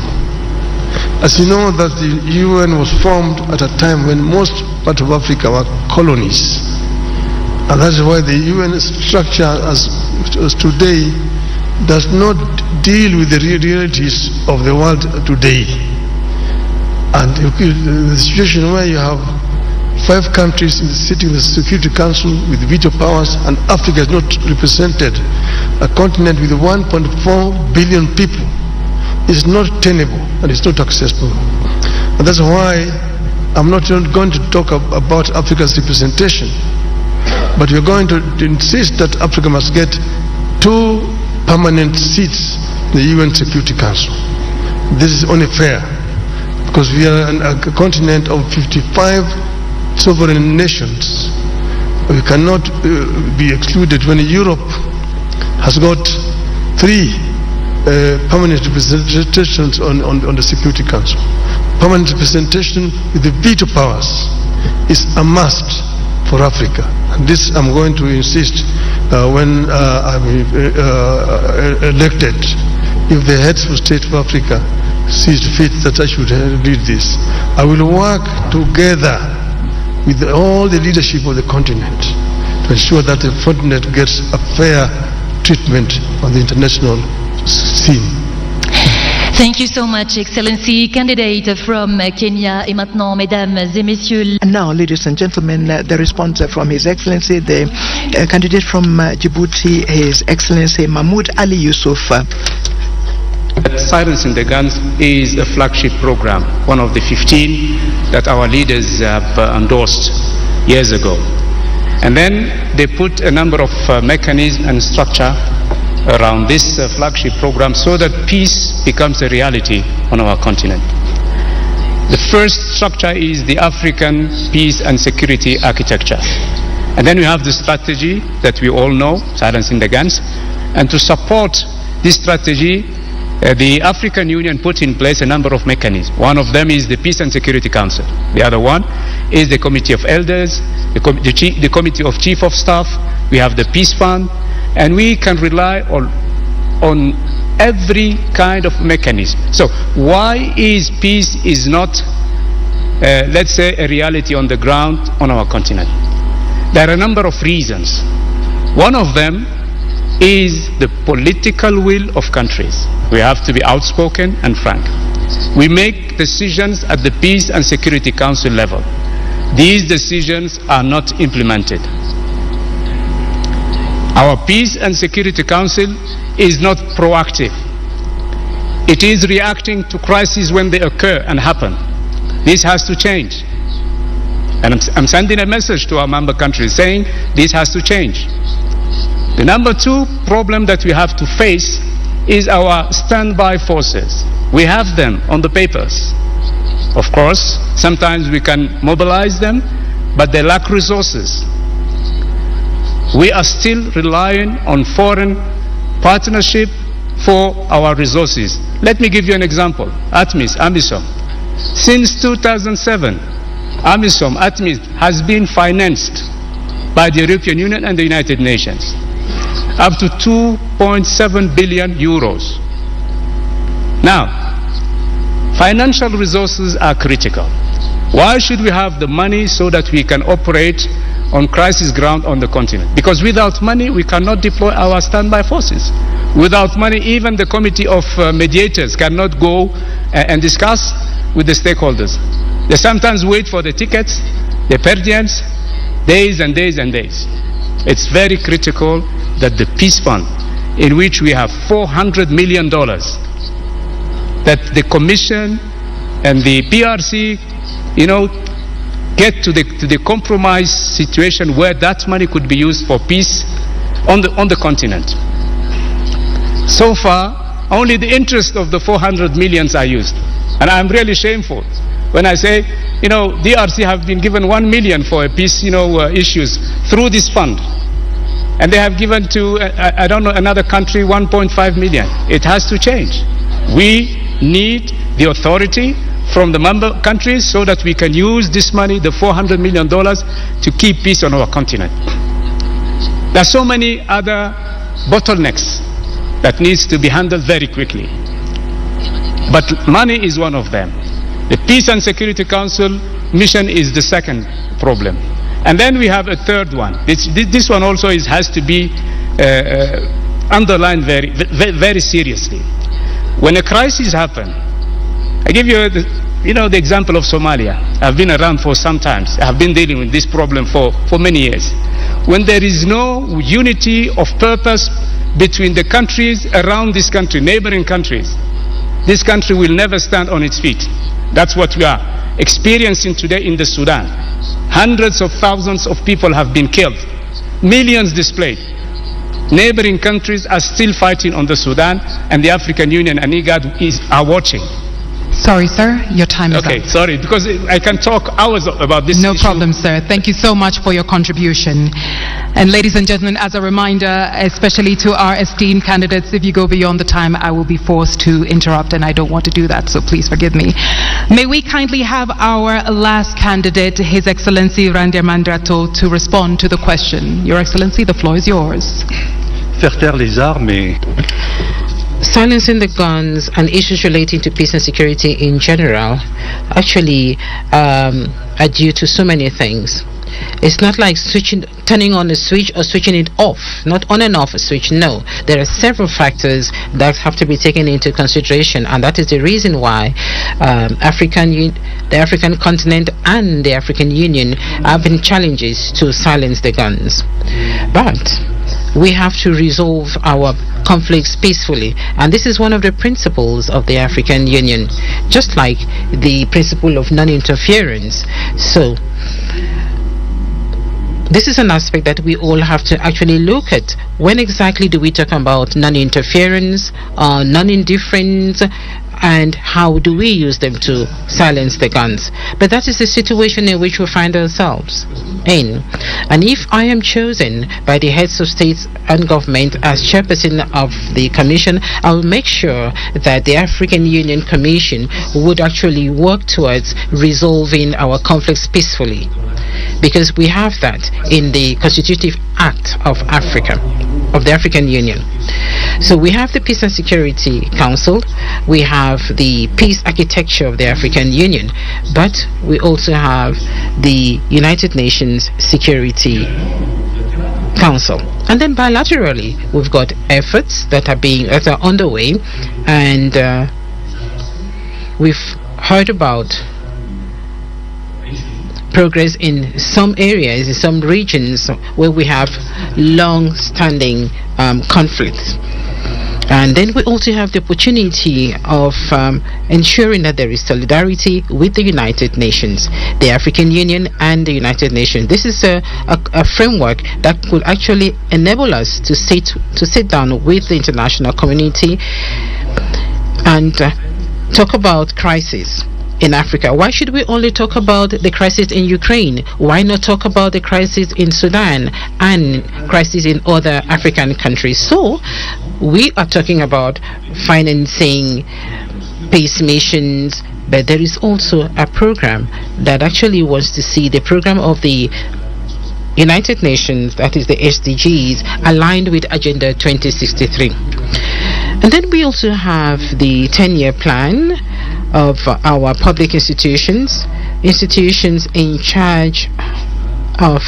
As you know, that the UN was formed at a time when most parts of Africa were colonies. And that's why the UN structure as today does not deal with the realities of the world today. And the situation where you have 5 countries sitting in the Security Council with veto powers and Africa is not represented, a continent with 1.4 billion people, is not tenable and it's not accessible. And that's why I'm not going to talk about Africa's representation, but we're going to insist that Africa must get 2 permanent seats in the UN Security Council. This is only fair because we are a continent of 55 sovereign nations. We cannot be excluded when Europe has got 3 permanent representations on the Security Council. Permanent representation with the veto powers is a must for Africa. And this I'm going to insist when I'm elected. If the heads of state of Africa sees fit that I should lead this, I will work together with all the leadership of the continent to ensure that the continent gets a fair treatment on the international scene. Thank you so much, Excellency. Candidate from Kenya. Et maintenant, mesdames et messieurs. And now, ladies and gentlemen, the response from His Excellency, the candidate from Djibouti, His Excellency Mahmoud Ali Yusuf. Silencing the Guns is a flagship program, one of the 15 that our leaders have endorsed years ago. And then they put a number of mechanisms and structure around this flagship program so that peace becomes a reality on our continent. The first structure is the African Peace and Security Architecture. And then we have the strategy that we all know, Silencing the Guns. And to support this strategy, the African Union put in place a number of mechanisms. One of them is the Peace and Security Council. The other one is the Committee of Elders, the Committee of Chief of Staff. We have the Peace Fund, and we can rely on every kind of mechanism. So why is peace is not, let's say, a reality on the ground on our continent? There are a number of reasons. One of them is the political will of countries. We have to be outspoken and frank. We make decisions at the Peace and Security Council level. These decisions are not implemented. Our Peace and Security Council is not proactive. It is reacting to crises when they occur and happen. This has to change. And I'm sending a message to our member countries saying this has to change. The number 2 problem that we have to face is our standby forces. We have them on the papers. Of course, sometimes we can mobilize them, but they lack resources. We are still relying on foreign partnership for our resources. Let me give you an example. AMISOM. Since 2007, AMIS has been financed by the European Union and the United Nations up to 2.7 billion euros. Now, financial resources are critical. Why should we have the money so that we can operate on crisis ground on the continent? Because without money, we cannot deploy our standby forces. Without money, even the committee of mediators cannot go and discuss with the stakeholders. They sometimes wait for the tickets, the per diems, days and days and days. It's very critical that the Peace Fund, in which we have $400 million, that the Commission and the PRC, get to the compromise situation where that money could be used for peace on the continent. So far, only the interest of the 400 millions are used. And I'm really shameful when I say, DRC have been given 1 million for a peace, issues through this fund. And they have given to, another country 1.5 million. It has to change. We need the authority from the member countries so that we can use this money, the $400 million, to keep peace on our continent. There are so many other bottlenecks that needs to be handled very quickly. But money is one of them. The Peace and Security Council mission is the second problem. And then we have a third one. This one also has to be underlined very seriously. When a crisis happens, I give you the example of Somalia. I've been around for some time. I've been dealing with this problem for many years. When there is no unity of purpose between the countries around this country, neighboring countries, this country will never stand on its feet. That's what we are experiencing today in the Sudan. Hundreds of thousands of people have been killed, millions displaced. Neighboring countries are still fighting on the Sudan, and the African Union and IGAD are watching. Sorry, sir, your time is up. Okay, sorry, because I can talk hours about this issue. No problem, sir. Thank you so much for your contribution. And ladies and gentlemen, as a reminder, especially to our esteemed candidates, if you go beyond the time, I will be forced to interrupt, and I don't want to do that, so please forgive me. May we kindly have our last candidate, His Excellency Randir Mandrato, to respond to the question. Your Excellency, the floor is yours. Faire taire les armes et... Silencing the guns and issues relating to peace and security in general actually are due to so many things. It's not like turning on a switch or switching it off, not on and off a switch. No, there are several factors that have to be taken into consideration, and that is the reason why the African continent and the African Union have been challenges to silence the guns. But we have to resolve our conflicts peacefully, and this is one of the principles of the African Union, just like the principle of non-interference. So this is an aspect that we all have to actually look at. When exactly do we talk about non-interference or non-indifference, and how do we use them to silence the guns? But that is the situation in which we find ourselves in. And if I am chosen by the heads of states and government as chairperson of the commission, I will make sure that the African Union Commission would actually work towards resolving our conflicts peacefully, because we have that in the Constitutive Act of Africa, of the African Union. So we have the Peace and Security Council, we have the Peace Architecture of the African Union, but we also have the United Nations Security Council. And then bilaterally, we've got efforts that are underway, and we've heard about progress in some areas, in some regions where we have long-standing conflicts. And then we also have the opportunity of ensuring that there is solidarity with the United Nations, the African Union and the United Nations. This is a framework that could actually enable us to sit down with the international community and talk about crisis in Africa. Why should we only talk about the crisis in Ukraine? Why not talk about the crisis in Sudan and crisis in other African countries? So we are talking about financing peace missions, but there is also a program that actually wants to see the program of the United Nations, that is the SDGs, aligned with Agenda 2063. And then we also have the 10-year plan of our public institutions in charge of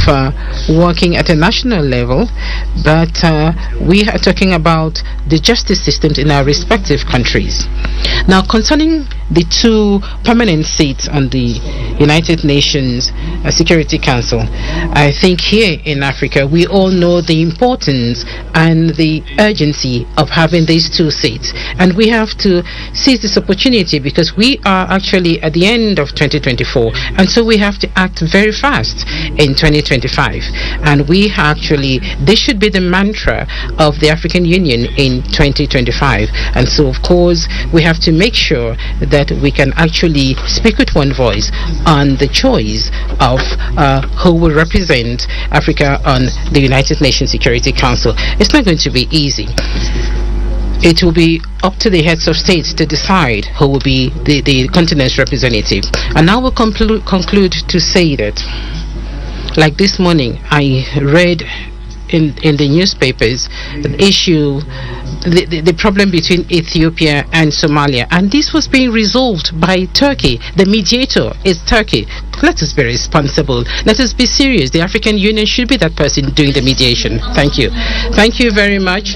working at a national level, but we are talking about the justice systems in our respective countries. Now, concerning the 2 permanent seats on the United Nations Security Council. I think here in Africa, we all know the importance and the urgency of having these 2 seats. And we have to seize this opportunity because we are actually at the end of 2024. And so we have to act very fast in 2025. And this should be the mantra of the African Union in 2025. And so, of course, we have to make sure that we can actually speak with one voice on the choice of who will represent Africa on the United Nations Security Council. It's not going to be easy. It will be up to the heads of states to decide who will be the continent's representative. And I will conclude to say that, like this morning, I read in the newspapers the problem between Ethiopia and Somalia, and this was being resolved by Turkey. The mediator is Turkey. Let us be responsible. Let us be serious. The African Union should be that person doing the mediation. Thank you. Thank you very much.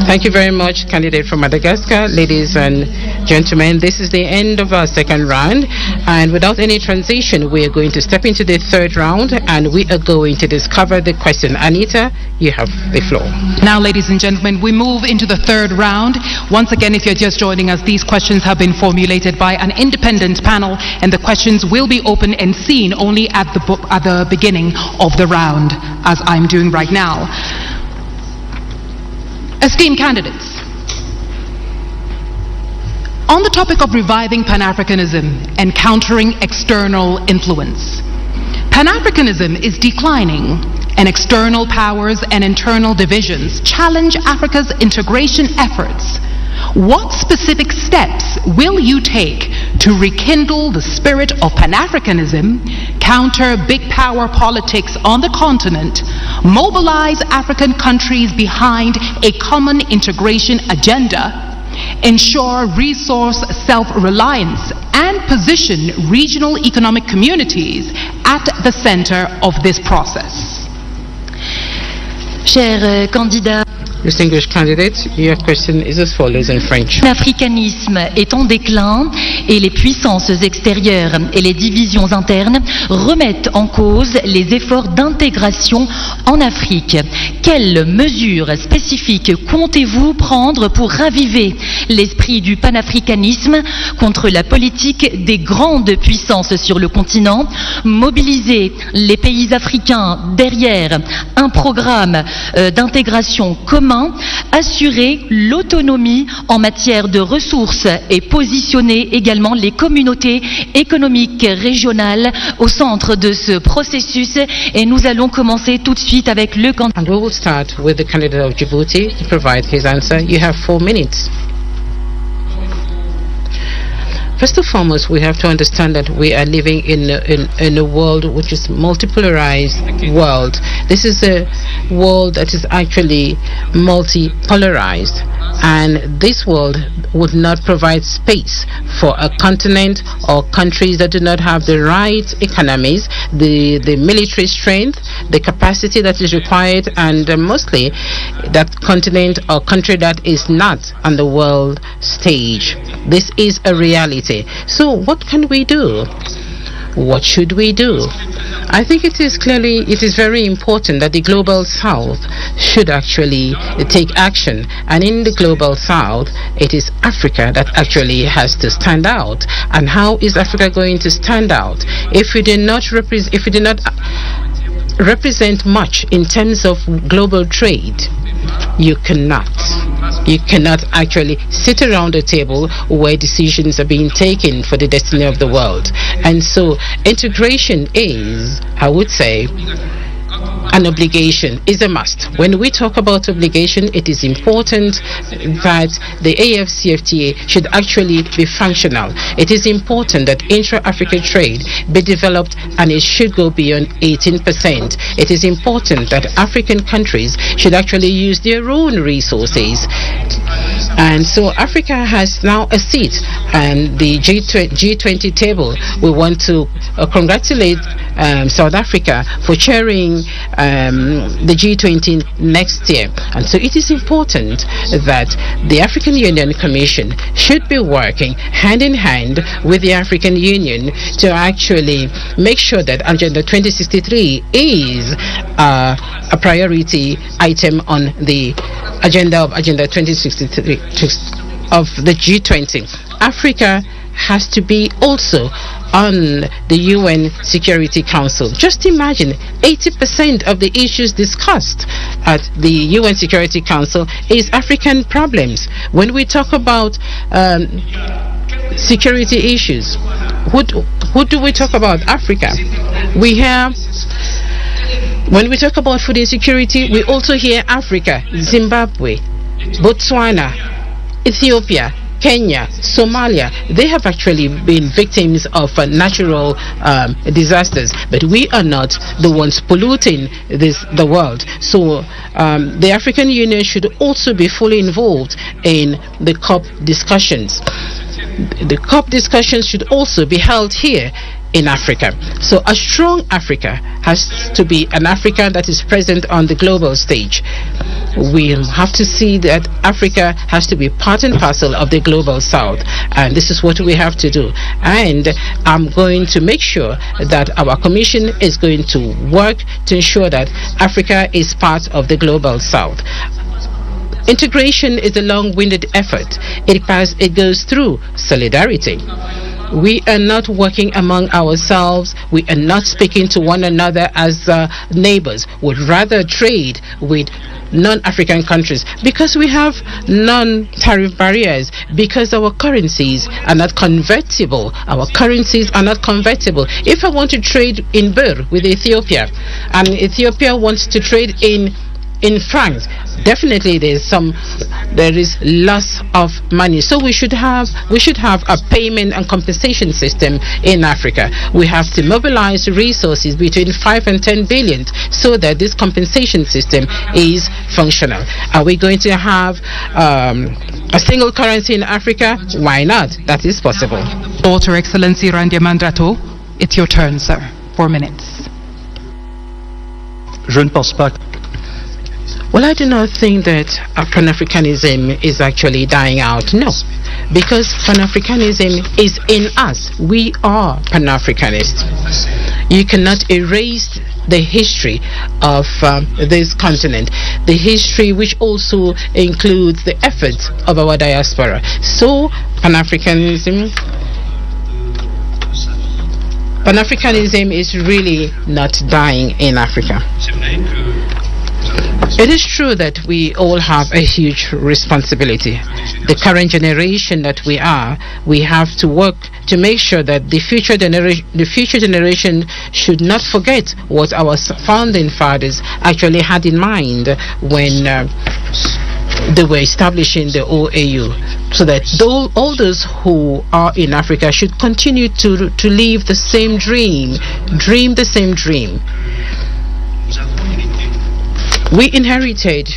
Thank you very much, candidate from Madagascar. Ladies and gentlemen, this is the end of our second round, and without any transition, we are going to step into the third round, and we are going to discover the question. Anita, you have the floor. Now, ladies and gentlemen, we move into the third round. Once again, if you're just joining us, these questions have been formulated by an independent panel, and the questions will be open and seen only at the beginning of the round, as I'm doing right now. Esteemed candidates, on the topic of reviving Pan-Africanism and countering external influence, Pan-Africanism is declining, and external powers and internal divisions challenge Africa's integration efforts. What specific steps will you take to rekindle the spirit of Pan-Africanism, counter big power politics on the continent, mobilize African countries behind a common integration agenda, ensure resource self-reliance, and position regional economic communities at the center of this process? Chers candidats, Distinguished candidates, your question is as follows in French. L'africanisme est en déclin et les puissances extérieures et les divisions internes remettent en cause les efforts d'intégration en Afrique. Quelles mesures spécifiques comptez-vous prendre pour raviver l'esprit du panafricanisme contre la politique des grandes puissances sur le continent, mobiliser les pays africains derrière un programme d'intégration commun, assurer l'autonomie en matière de ressources et positionner également les communautés économiques régionales au centre de ce processus? Et nous allons commencer tout de suite avec le candidat. And we will start with the candidate of Djibouti to provide his answer. You have 4 minutes. First and foremost, we have to understand that we are living in a world which is multipolarized world. This is a world that is actually multipolarized, and this world would not provide space for a continent or countries that do not have the right economies, the military strength, the capacity that is required, and mostly that continent or country that is not on the world stage. This is a reality. So what can we do? What should we do? I think it is very important that the Global South should actually take action, and in the Global South it is Africa that actually has to stand out. And how is Africa going to stand out if we do not represent much in terms of global trade? You cannot actually sit around a table where decisions are being taken for the destiny of the world. And so integration is, I would say, an obligation, is a must. When we talk about obligation, it is important that the AFCFTA should actually be functional. It is important that intra-African trade be developed, and it should go beyond 18%. It is important that African countries should actually use their own resources. And so Africa has now a seat and the G20 table. We want to congratulate South Africa for chairing the G20 next year. And so it is important that the African Union Commission should be working hand in hand with the African Union to actually make sure that Agenda 2063 is a priority item on the agenda of Agenda 2063 of the G20. Africa has to be also on the UN Security Council. Just imagine, 80% of the issues discussed at the UN Security Council is African problems. When we talk about security issues, who do we talk about? Africa. We have, when we talk about food insecurity, we also hear Africa, Zimbabwe, Botswana, Ethiopia, Kenya, Somalia. They have actually been victims of natural disasters, but we are not the ones polluting the world. So the African Union should also be fully involved in the COP discussions. The COP discussions should also be held here in Africa. So a strong Africa has to be an Africa that is present on the global stage. We have to see that Africa has to be part and parcel of the global south, and this is what we have to do. And I'm going to make sure that our commission is going to work to ensure that Africa is part of the global south. Integration is a long-winded effort. It goes through solidarity. We are not working among ourselves. We are not speaking to one another as neighbors. We'd rather trade with non-African countries because we have non-tariff barriers, because our currencies are not convertible. Our currencies are not convertible. If I want to trade in birr with Ethiopia, and Ethiopia wants to trade in France, definitely there is loss of money. So we should have a payment and compensation system in Africa. We have to mobilize resources between 5 and 10 billion so that this compensation system is functional. Are we going to have a single currency in Africa? Why not? That is possible. Daughter Excellency Randia Mandrato, it's your turn, sir. 4 minutes. Je ne pense pas. Well, I do not think that Pan-Africanism is actually dying out. No, because Pan-Africanism is in us. We are Pan-Africanists. You cannot erase the history of this continent, the history which also includes the efforts of our diaspora. So Pan-Africanism is really not dying in Africa. It is true that we all have a huge responsibility. The current generation that we have to work to make sure that the future generation should not forget what our founding fathers actually had in mind when they were establishing the OAU, so that all those who are in Africa should continue to live the same dream the same dream. We inherited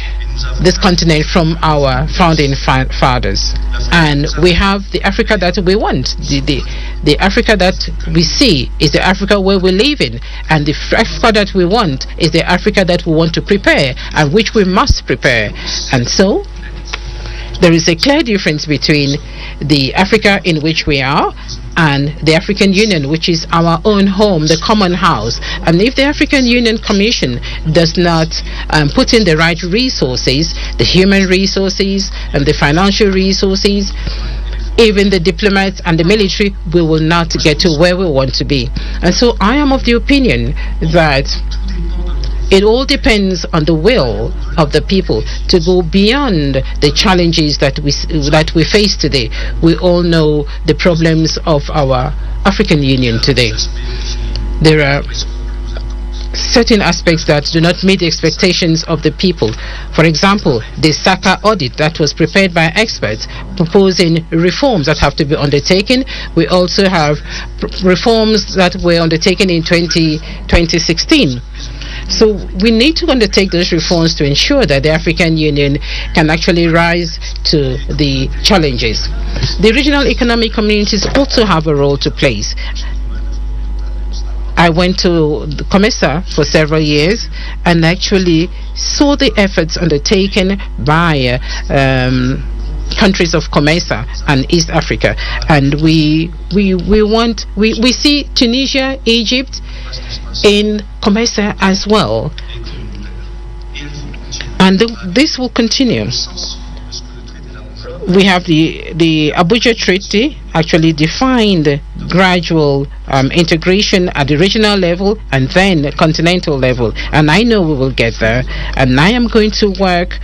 this continent from our founding fathers, and we have the Africa that we want. The Africa that we see is the Africa where we live in, and the Africa that we want is the Africa that we want to prepare, and which we must prepare. And so there is a clear difference between the Africa in which we are and the African Union, which is our own home, the common house. And if the African Union Commission does not put in the right resources, the human resources and the financial resources, even the diplomats and the military, we will not get to where we want to be. And so I am of the opinion that it all depends on the will of the people to go beyond the challenges that we face today. We all know the problems of our African Union today. There are certain aspects that do not meet the expectations of the people. For example, the SACA audit that was prepared by experts proposing reforms that have to be undertaken. We also have reforms that were undertaken in 2016. So we need to undertake those reforms to ensure that the African Union can actually rise to the challenges. The regional economic communities also have a role to play. I went to the COMESA for several years and actually saw the efforts undertaken by countries of COMESA and East Africa, and we see Tunisia, Egypt in COMESA as well, and this will continue. We have the Abuja Treaty actually defined gradual integration at the regional level and then continental level, and I know we will get there, and I am going to work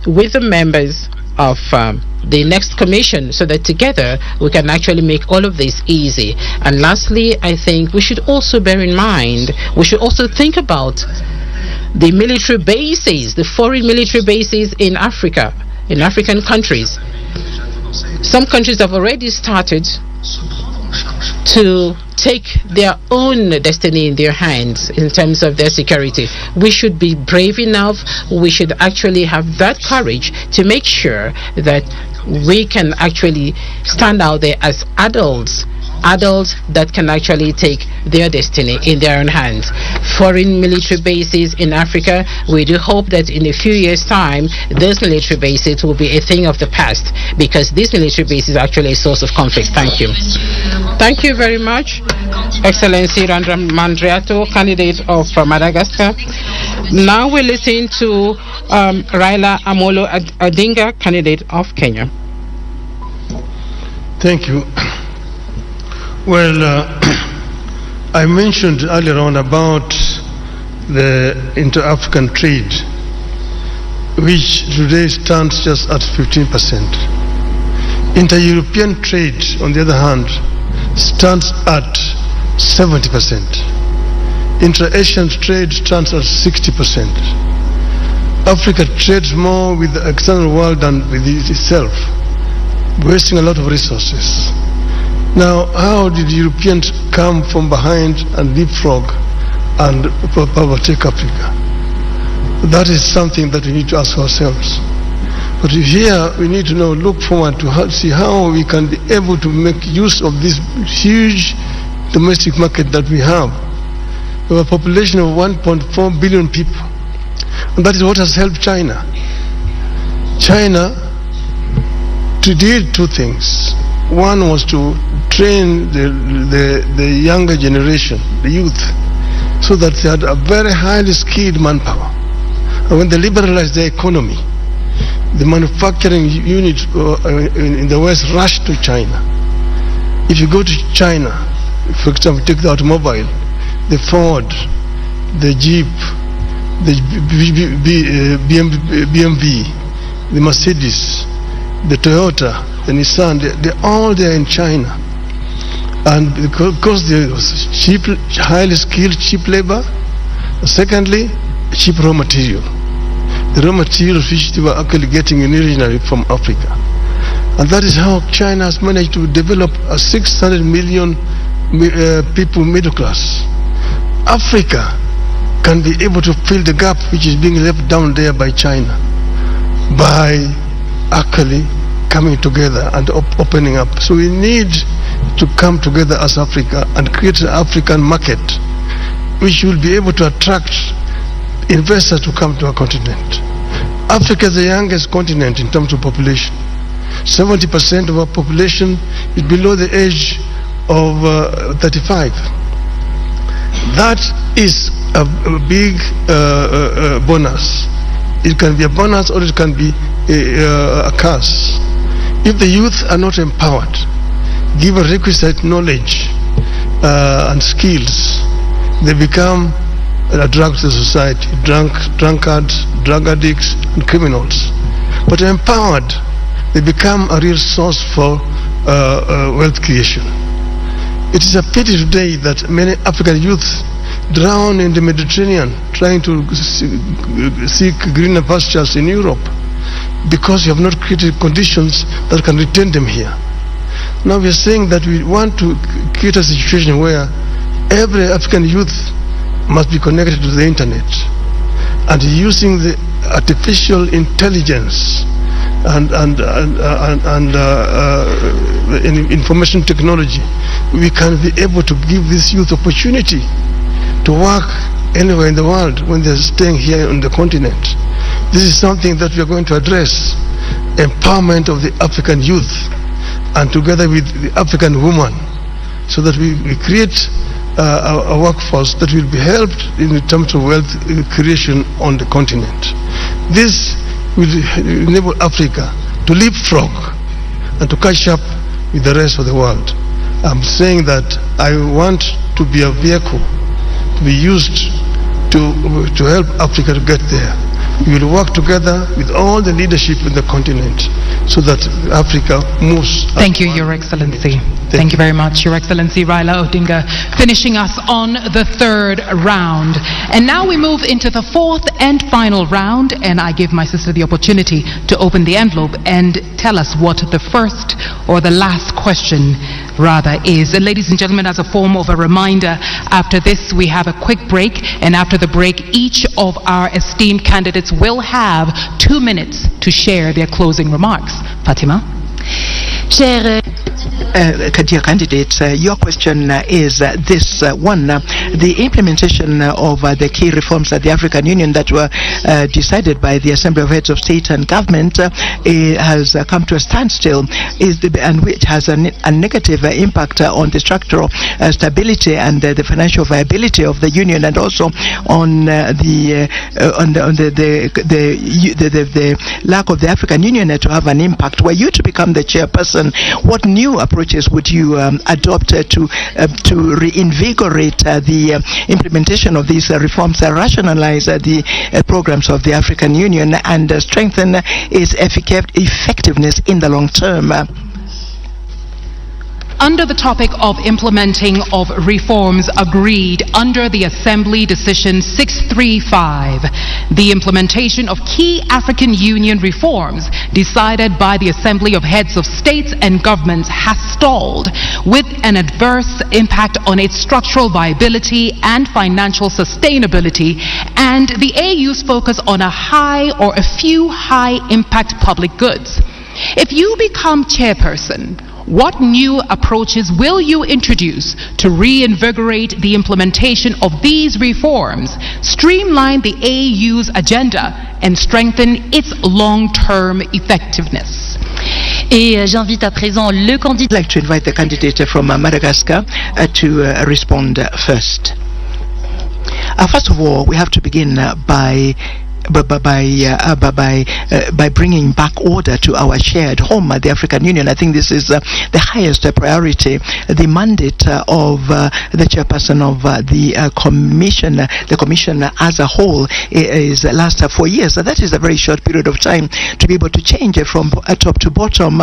with the members of the next commission so that together we can actually make all of this easy. And lastly, I think we should also bear in mind, we should also think about the military bases, the foreign military bases in Africa, in African countries. Some countries have already started to take their own destiny in their hands in terms of their security. We should be brave enough, we should actually have that courage to make sure that we can actually stand out there as adults that can actually take their destiny in their own hands. Foreign military bases in Africa, we do hope that in a few years' time, those military bases will be a thing of the past, because this military base is actually a source of conflict. Thank you. Thank you very much, Excellency Randram Mandriato, candidate of Madagascar. Now we listen to Raila Amolo Odinga, candidate of Kenya. Thank you. Well, I mentioned earlier on about the inter-African trade, which today stands just at 15%. Inter-European trade, on the other hand, stands at 70%. Inter-Asian trade stands at 60%. Africa trades more with the external world than with itself, wasting a lot of resources. Now, how did Europeans come from behind and leapfrog and overtake Africa? That is something that we need to ask ourselves. But here we need to now look forward to see how we can be able to make use of this huge domestic market that we have. We have a population of 1.4 billion people, and that is what has helped China. China did two things. One was to train the younger generation, the youth, so that they had a very highly skilled manpower. And when they liberalized their economy, the manufacturing units in the West rushed to China. If you go to China, for example, take the automobile, the Ford, the Jeep, the BMW, the Mercedes, the Toyota, the Nissan, they're all there in China. And because there was cheap, highly skilled, cheap labor. Secondly, cheap raw material. The raw materials which they were actually getting originally from Africa. And that is how China has managed to develop a 600 million people middle class. Africa can be able to fill the gap which is being left down there by China by actually coming together and opening up. So we need to come together as Africa and create an African market which will be able to attract investors to come to our continent. Africa is the youngest continent in terms of population. 70% of our population is below the age of 35. That is a big bonus. It can be a bonus or it can be a curse. If the youth are not empowered, given requisite knowledge and skills, they become a drug to the society, drunkards, drug addicts, and criminals. But empowered, they become a real source for wealth creation. It is a pity today that many African youths drown in the Mediterranean trying to seek greener pastures in Europe, because you have not created conditions that can retain them here. Now we are saying that we want to create a situation where every African youth must be connected to the internet and using the artificial intelligence in information technology, we can be able to give this youth opportunity to work anywhere in the world when they're staying here on the continent. This is something that we are going to address, empowerment of the African youth, and together with the African woman, so that we create a workforce that will be helped in terms of wealth creation on the continent. This will enable Africa to leapfrog and to catch up with the rest of the world. I'm saying that I want to be a vehicle to be used to help Africa to get there. We will work together with all the leadership in the continent so that Africa moves. Thank you, Your Excellency. Thank you very much, Your Excellency Raila Odinga, finishing us on the third round. And now we move into the fourth and final round, and I give my sister the opportunity to open the envelope and tell us what the first or the last question rather is. And ladies and gentlemen, as a form of a reminder, after this we have a quick break, and after the break each of our esteemed candidates will have 2 minutes to share their closing remarks. Fatima? Dear candidates, your question is this one. The implementation of the key reforms at the African Union that were decided by the Assembly of Heads of State and Government has come to a standstill, and which has a negative impact on the structural stability and the financial viability of the Union, and also on the lack of the African Union to have an impact. Were you to become the chairperson, what new approaches would you adopt to reinvigorate the implementation of these reforms, rationalize the programs of the African Union, and strengthen its effectiveness in the long term? Under the topic of implementing of reforms agreed under the Assembly Decision 635, the implementation of key African Union reforms decided by the Assembly of Heads of States and Governments has stalled, with an adverse impact on its structural viability and financial sustainability, and the AU's focus on a high or a few high-impact public goods. If you become chairperson, what new approaches will you introduce to reinvigorate the implementation of these reforms, streamline the AU's agenda, and strengthen its long-term effectiveness? Et j'invite à présent le candidat. I'd like to invite the candidate from Madagascar to respond first. First of all, we have to begin by bringing back order to our shared home, the African Union. I think this is the highest priority. The mandate of the chairperson of the commission as a whole is last 4 years. So that is a very short period of time to be able to change from top to bottom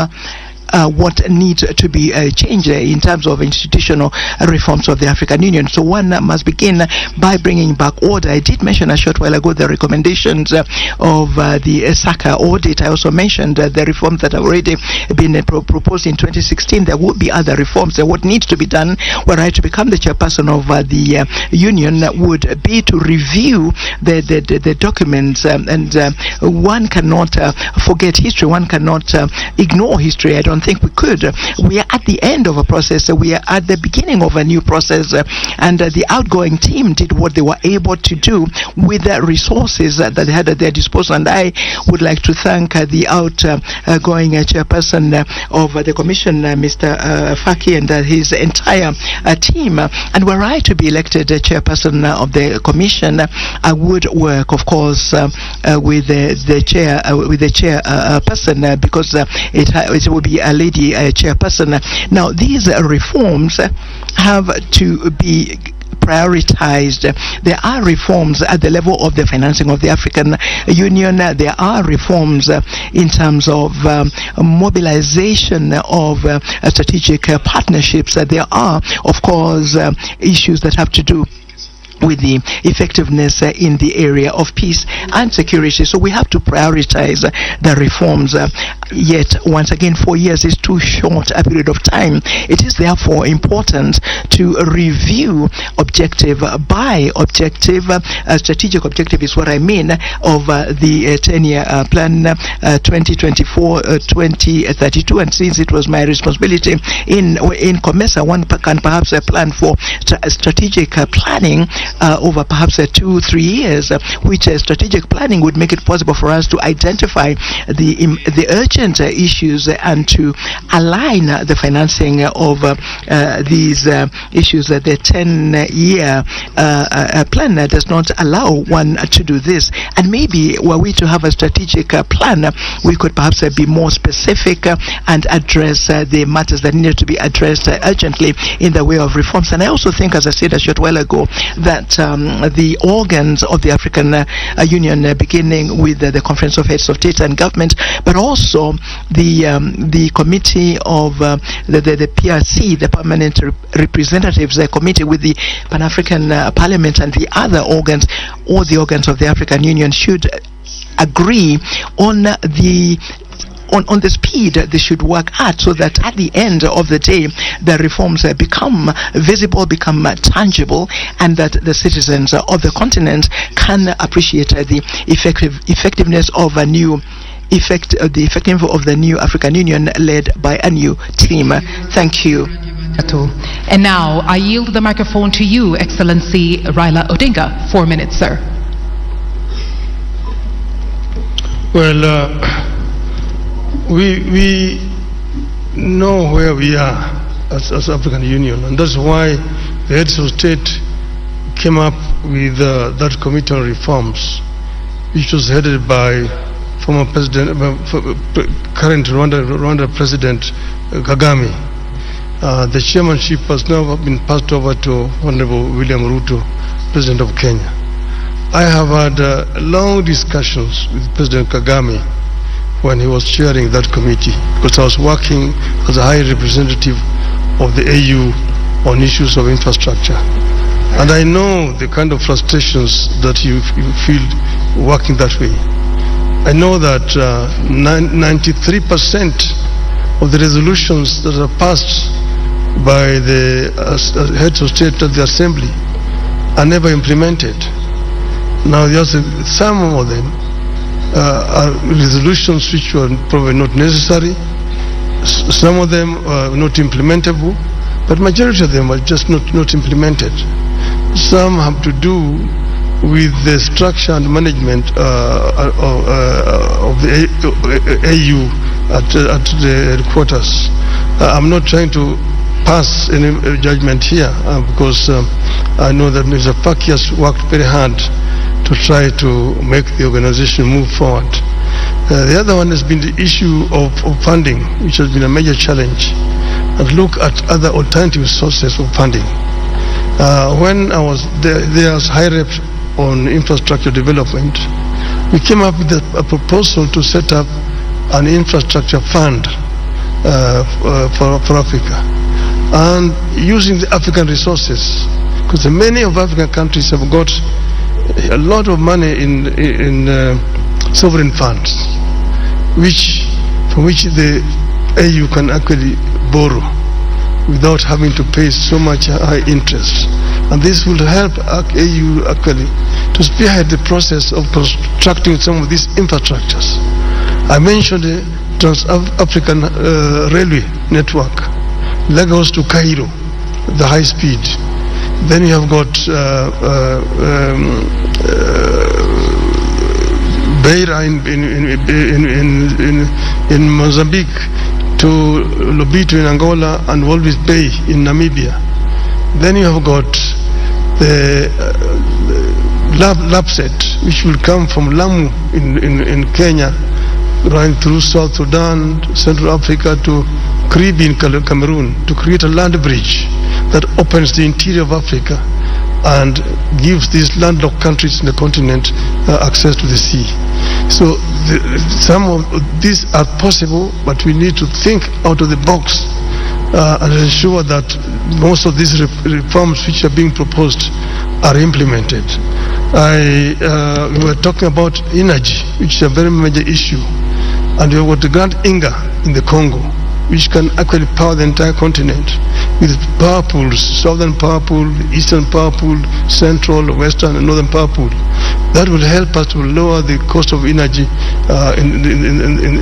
what needs to be changed in terms of institutional reforms of the African Union. So one must begin by bringing back order. I did mention a short while ago the recommendations of the SACA audit. I also mentioned the reforms that have already been proposed in 2016. There would be other reforms. What needs to be done were I to become the chairperson of the union would be to review the documents, and one cannot forget history. One cannot ignore history. I don't think we could. We are at the end of a process. We are at the beginning of a new process, and the outgoing team did what they were able to do with the resources that they had at their disposal. And I would like to thank the outgoing chairperson of the commission, Mr. Faki, and his entire team. And were I to be elected chairperson of the commission, I would work, of course, with the chairperson, because it would be a lady chairperson. Now, these reforms have to be prioritized. There are reforms at the level of the financing of the African Union. There are reforms in terms of mobilization of strategic partnerships. There are, of course, issues that have to do with the effectiveness in the area of peace and security. So we have to prioritize the reforms. Yet, once again, 4 years is too short a period of time. It is therefore important to review objective by objective. Strategic objective is what I mean of the 10-year plan 2024-2032. And since it was my responsibility in COMESA, one can perhaps plan for strategic planning over perhaps 2-3 years, which strategic planning would make it possible for us to identify the urgent issues and to align the financing of these issues. The 10-year plan does not allow one to do this, and maybe were we to have a strategic plan, we could perhaps be more specific and address the matters that need to be addressed urgently in the way of reforms. And I also think, as I said a short while ago, that the organs of the African Union, beginning with the Conference of Heads of State and Government, but also the committee of the PRC, the Permanent Representatives Committee, with the Pan-African Parliament and the other organs, all the organs of the African Union, should agree on the speed they should work at, so that at the end of the day the reforms become visible, become tangible, and that the citizens of the continent can appreciate the effectiveness of a new of the new African Union led by a new team. Thank you. And now I yield the microphone to you, Excellency Raila Odinga. 4 minutes, sir. Well, we know where we are as African Union, and that's why the heads of state came up with that committee on reforms, which was headed by former president, current Rwanda President Kagame. The chairmanship has now been passed over to Honorable William Ruto, President of Kenya. I have had long discussions with President Kagame when he was chairing that committee, because I was working as a high representative of the AU on issues of infrastructure. And I know the kind of frustrations that you feel working that way. I know that 93% of the resolutions that are passed by the heads of state at the assembly are never implemented. Now, some of them are resolutions which were probably not necessary. Some of them are not implementable, but majority of them are just not implemented. Some have to do with the structure and management of the AU at the headquarters. I'm not trying to pass any judgment here because I know that Mr. Faki has worked very hard to try to make the organization move forward. The other one has been the issue of funding, which has been a major challenge, and look at other alternative sources of funding. When I was there as High Rep on infrastructure development, we came up with a proposal to set up an infrastructure fund for Africa, and using the African resources, because many of African countries have got a lot of money in sovereign funds, from which the AU can actually borrow without having to pay so much high interest. And this will help AU actually to spearhead the process of constructing some of these infrastructures. I mentioned the Trans-African Railway Network, Lagos to Cairo, the high speed. Then you have got Beira in Mozambique, to Lobito in Angola, and Walvis Bay in Namibia. Then you have got the LAPSET, which will come from Lamu in Kenya, running through South Sudan, Central Africa to Karibi in Cameroon, to create a land bridge that opens the interior of Africa and gives these landlocked countries in the continent access to the sea. So some of these are possible, but we need to think out of the box and ensure that most of these reforms which are being proposed are implemented. We were talking about energy, which is a very major issue, and we want to grant Inga in the Congo, which can actually power the entire continent with power pools, southern power pool, eastern power pool, central, western and northern power pool. That will help us to lower the cost of energy in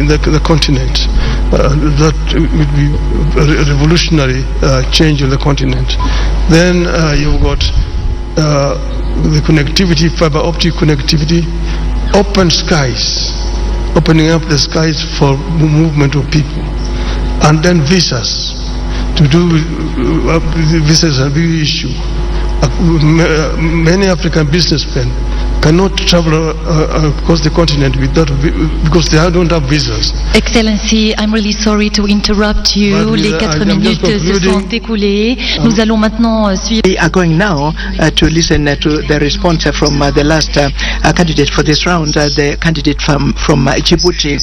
the continent. That will be a revolutionary change on the continent. Then you've got the connectivity, fiber optic connectivity, open skies, opening up the skies for movement of people. And then visas. To do visas is a big issue. Many African businessmen cannot travel across the continent without, because they don't have visas. Excellency, I'm really sorry to interrupt you. Les 4 minutes se sont écoulées. Nous allons maintenant suivre. We are going now to listen to the response from the last candidate for this round, the candidate from Djibouti.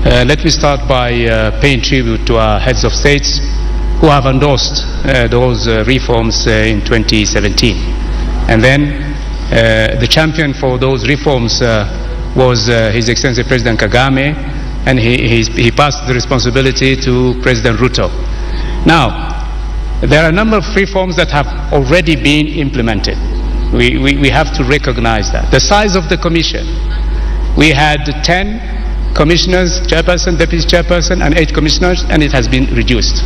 Let me start by paying tribute to our heads of states who have endorsed those reforms in 2017. And then the champion for those reforms was His Excellency President Kagame, and he passed the responsibility to President Ruto. Now, there are a number of reforms that have already been implemented. We have to recognize that. The size of the commission, we had 10 commissioners, chairperson, deputy chairperson, and 8 commissioners, and it has been reduced.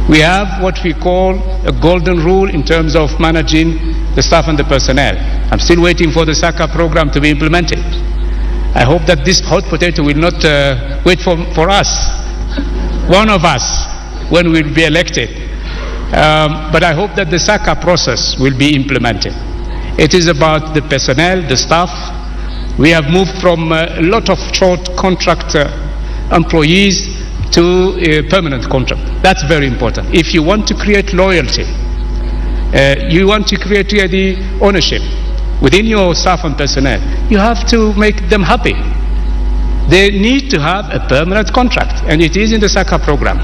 We have what we call a golden rule in terms of managing the staff and the personnel. I'm still waiting for the SACA program to be implemented. I hope that this hot potato will not wait for us, one of us, when we'll be elected. But I hope that the SACA process will be implemented. It is about the personnel, the staff. We have moved from a lot of short contract employees to a permanent contract. That's very important. If you want to create loyalty, you want to create the ownership within your staff and personnel, you have to make them happy. They need to have a permanent contract, and it is in the SACA program.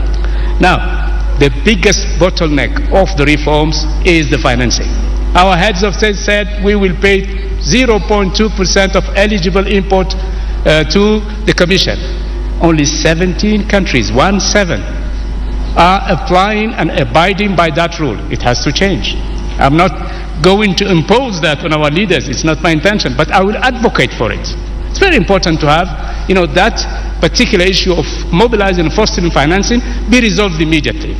Now, the biggest bottleneck of the reforms is the financing. Our heads of state said we will pay 0.2% of eligible import to the Commission. Only 17 countries, 17, are applying and abiding by that rule. It has to change. I'm not going to impose that on our leaders. It's not my intention, but I will advocate for it. It's very important to have, that particular issue of mobilizing and fostering financing be resolved immediately.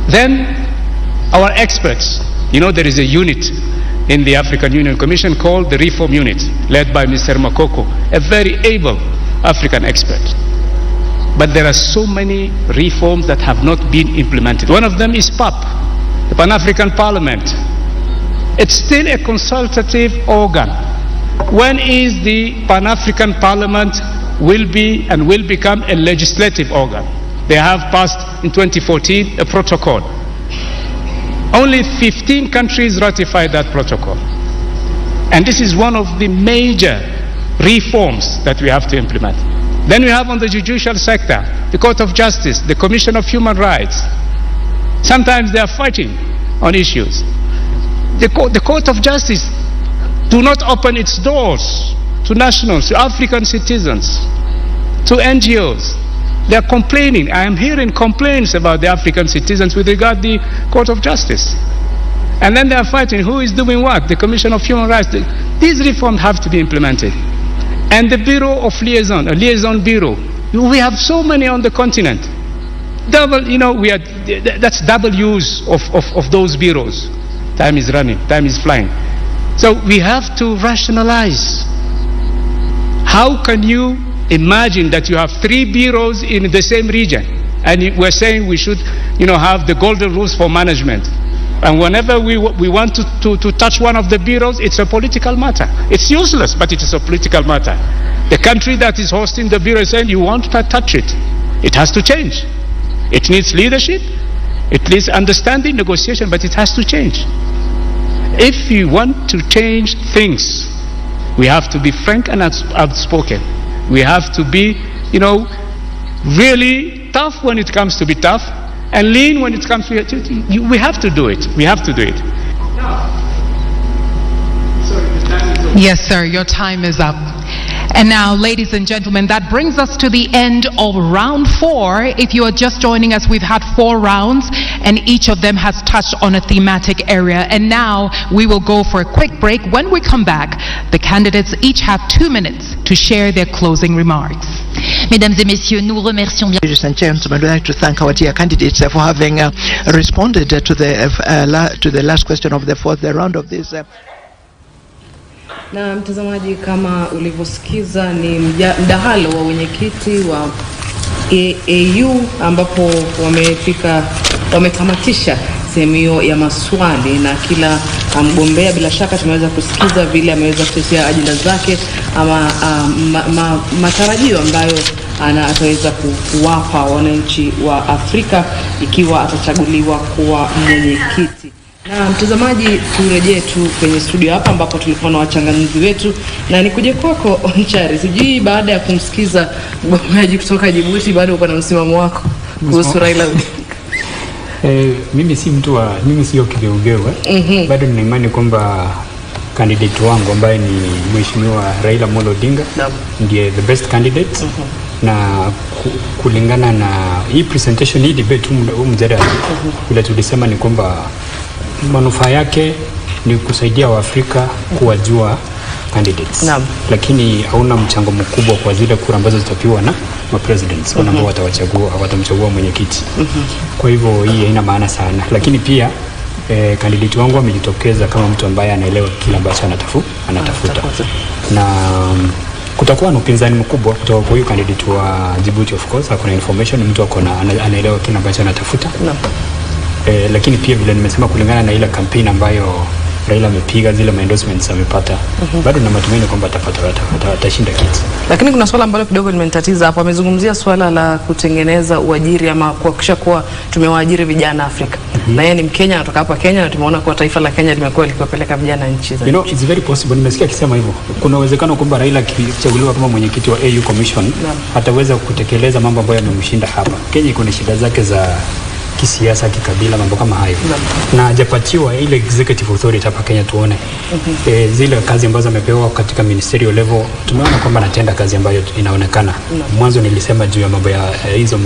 Then, our experts, there is a unit in the African Union Commission called the Reform Unit, led by Mr. Makoko, a very able African expert. But there are so many reforms that have not been implemented. One of them is PAP, the Pan-African Parliament. It's still a consultative organ. When is the Pan-African Parliament will become a legislative organ? They have passed in 2014 a protocol. Only 15 countries ratified that protocol. And this is one of the major reforms that we have to implement. Then we have on the judicial sector, the Court of Justice, the Commission of Human Rights. Sometimes they are fighting on issues. The Court of Justice do not open its doors to nationals, to African citizens, to NGOs. They are complaining. I am hearing complaints about the African citizens with regard to the Court of Justice. And then they are fighting who is doing what? The Commission of Human Rights. These reforms have to be implemented. And the Bureau of Liaison, a liaison bureau. We have so many on the continent. That's double use of those bureaus. Time is running, time is flying. So we have to rationalize. How can you imagine that you have 3 bureaus in the same region, and we're saying we should, have the golden rules for management, and whenever we want to touch one of the bureaus, it's a political matter. It's useless, but it is a political matter. The country that is hosting the bureau is saying you won't touch it. It has to change. It needs leadership, it needs understanding, negotiation, but it has to change. If you want to change things, we have to be frank and outspoken. We have to be, really tough when it comes to be tough, and lean when it comes to it. We have to do it. We have to do it. Yes, sir, your time is up. And now, ladies and gentlemen, that brings us to the end of round 4. If you are just joining us, we've had 4 rounds, and each of them has touched on a thematic area. And now we will go for a quick break. When we come back, the candidates each have 2 minutes to share their closing remarks. Mesdames et messieurs, nous remercions bien. Ladies and gentlemen, we'd like to thank our dear candidates for having responded to the last question of the 4th round of this. Na mtazamaji, kama ulivyosikiza ni mdahalo wa wenyekiti wa AU ambapo wametamatisha sehemu ya maswali, na kila mgombea bila shaka tumeweza kusikiza vile ameweza kutetea ajenda zake ama matarajio ambayo ataweza kuwapa wananchi wa Afrika ikiwa atachaguliwa kuwa mwenyekiti. Na mtazamaji, turejee tu kwenye studio hapa ambapo tulikuwa na wachanganuzi wetu, na nikuje kwako Onchari. Sijui baada ya kumsikiza mgombeaji kutoka Djibouti bado uko na msimamo wako kuhusu Raila? Mimi sio kigeugeu. Bado nina imani kwamba candidate wangu ambaye ni Mheshimiwa Raila Amolo Odinga ndiye the best candidate. Na kulingana na hii presentation, hii debate, mjadala bila tulisema ni kwamba manufaa yake ni kusaidia Waafrika kuwajua candidates. Lakini hauna mchango mkubwa kwa zile kura ambazo zitapiwa na presidents ambao watamchagua mwenyekiti. Kwa hivyo hii haina maana sana, lakini pia candidate wangu amejitokeza kama mtu ambaye anaelewa kile ambacho anatafuta. Na kutakuwa na upinzani mkubwa kutoka kwa huyu candidate wa Djibouti. Of course hakuna information, mtu anaelewa kile ambacho anatafuta. Lakini pia vile nimesema, kulingana na ile campaign ambayo Raila amepiga, zile endorsements amepata, bado na matumaini kwamba atashinda kiti. Lakini kuna swala ambalo kidogo limenitatiza hapo. Amezungumzia swala la kutengeneza uajiri ama kuhakikisha kuwa tumewaajiri vijana Afrika. Na yeye ni Mkenya, anatoka hapa Kenya, na tumeona kwa taifa la Kenya limekuwa likiwapeleka vijana nchi za nje. It's very possible. Nimesikia akisema hivyo. Kuna uwezekano kwamba Raila akichaguliwa kama mwenyekiti wa AU Commission ataweza kutekeleza mambo ambayo yamemshinda hapa. Kenya iko na shida zake za kisiasa, kikabila, mambo kama hayo. Na hajapatiwa ile executive authority hapa Kenya tuone. Zile kazi ambazo amepewa katika ministerial level, tumeona kwamba anatenda kazi ambayo inaonekana. Mwanzo nilisema juu ya mambo ya hizo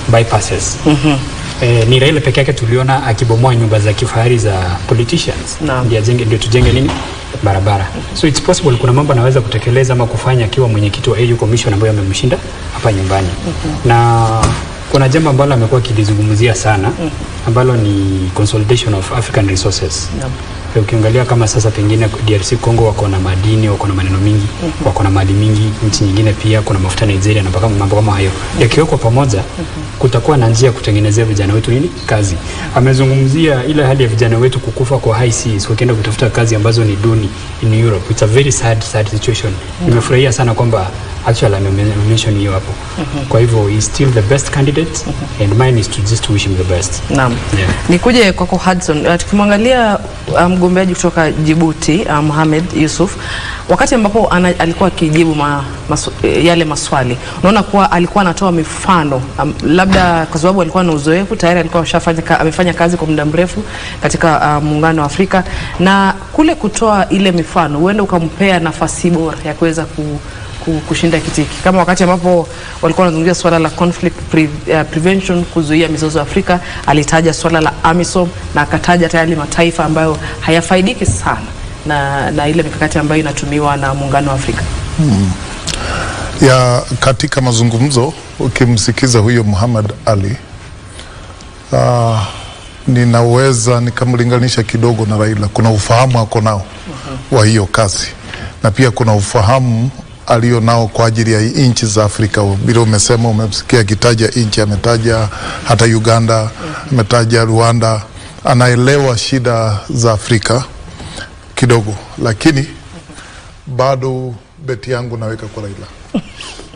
bypasses. Ni Raila peke yake tuliona akibomoa nyumba za kifahari za politicians. Ndio tujenge nini? Barabara. So it's possible kuna mambo anaweza kutekeleza ama kufanya akiwa mwenyekiti wa AU Commission ambayo amemshinda hapa nyumbani. Na kuna jambo ambalo amekuwa akilizungumzia sana ambalo ni consolidation of African resources. Ukiangalia kama sasa pengine DRC Congo wako na madini, wako na maneno mingi, wako na mali mingi, nchi nyingine pia kuna mafuta Nigeria na mambo kama hayo. Yakiwekwa pamoja, kutakuwa na njia kutengenezea vijana wetu kazi. Amezungumzia ile hali ya vijana wetu kukufa kwa high seas wakienda kutafuta kazi ambazo ni duni in Europe. It's a very sad situation. Nimefurahia sana kwamba actually mention hiyo hapo. Kwa hivyo he is still the best candidate, and mine is to just wish him the best. Naam. Nikuje kwako Hudson. Tukimwangalia mgombeaji kutoka Djibouti, Mohamed Yusuf, wakati ambapo alikuwa akijibu yale maswali, unaona kuwa alikuwa anatoa mifano, labda kwa sababu alikuwa na uzoefu tayari, alikuwa amefanya kazi kwa muda mrefu katika muungano wa Afrika, na kule kutoa ile mifano huenda ukampea nafasi bora ya kuweza kushinda kitiki. Kama wakati ambapo walikuwa wanazungumzia swala la conflict prevention, kuzuia mizozo Afrika, alitaja swala la AMISOM na akataja tayari mataifa ambayo hayafaidiki sana na ile mikakati ambayo inatumiwa na muungano wa Afrika. Ya katika mazungumzo ukimsikiza huyo Muhammad Ali, ninaweza nikamlinganisha kidogo na Raila. Kuna ufahamu ako nao wa hiyo kazi, na pia kuna ufahamu alio nao kwa ajili ya nchi za Afrika. Bila umesema, umesikia akitaja nchi, ametaja hata Uganda, ametaja Rwanda. Anaelewa shida za Afrika kidogo, lakini bado beti yangu naweka kwa Raila.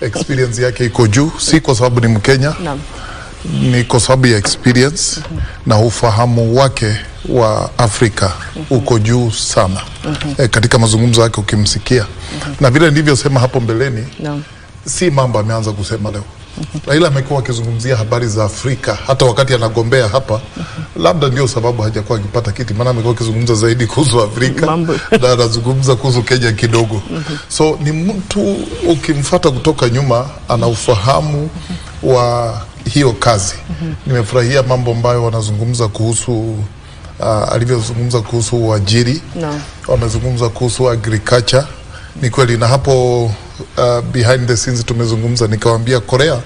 Experience yake iko juu, si kwa sababu ni Mkenya, ni kwa sababu ya experience na ufahamu wake wa Afrika uko juu sana. Katika mazungumzo yake ukimsikia, na vile ndivyo sema hapo mbeleni, si mambo ameanza kusema leo. Raila amekuwa akizungumzia habari za Afrika hata wakati anagombea hapa. Labda ndio sababu hajakuwa akipata kiti, maana amekuwa akizungumza zaidi kuhusu Afrika na anazungumza kuhusu Kenya kidogo. So ni mtu ukimfuata kutoka nyuma ana ufahamu wa hiyo kazi. Nimefurahia mambo ambayo wanazungumza kuhusu alivyozungumza kuhusu uajiri. Wamezungumza kuhusu agriculture. Ni kweli, na hapo behind the scenes tumezungumza, nikawaambia Korea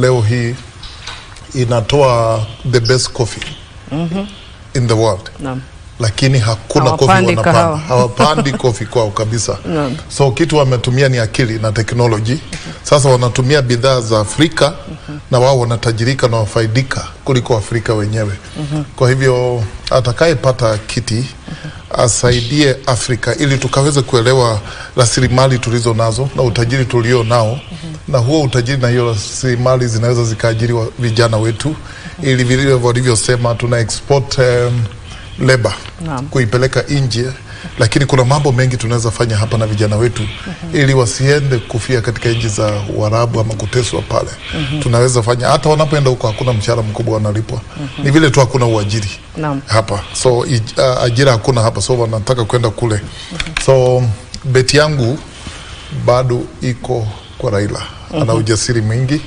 leo hii inatoa the best coffee in the world. Lakini hakuna coffee wanapanda. Hawapandi coffee kwao kabisa. So kitu wametumia ni akili na technology. Sasa wanatumia bidhaa za Afrika na wao wanatajirika na wafaidika kuliko Afrika wenyewe. Kwa hivyo atakayepata kiti asaidie Afrika ili tukaweze kuelewa rasilimali tulizo nazo na utajiri tulio nao, na huo utajiri na hiyo rasilimali zinaweza zikaajiri vijana wetu, ili vile walivyosema tuna export labor kuipeleka nje, lakini kuna mambo mengi tunaweza fanya hapa na vijana wetu ili wasiende kufia katika nchi za Uarabu ama kuteswa pale. Tunaweza fanya hata wanapoenda huko hakuna mshahara mkubwa wanalipwa. Ni vile tu hakuna uajiri hapa. So ajira hakuna hapa, so wanataka kwenda kule. So beti yangu bado iko kwa Raila. Ana ujasiri mwingi,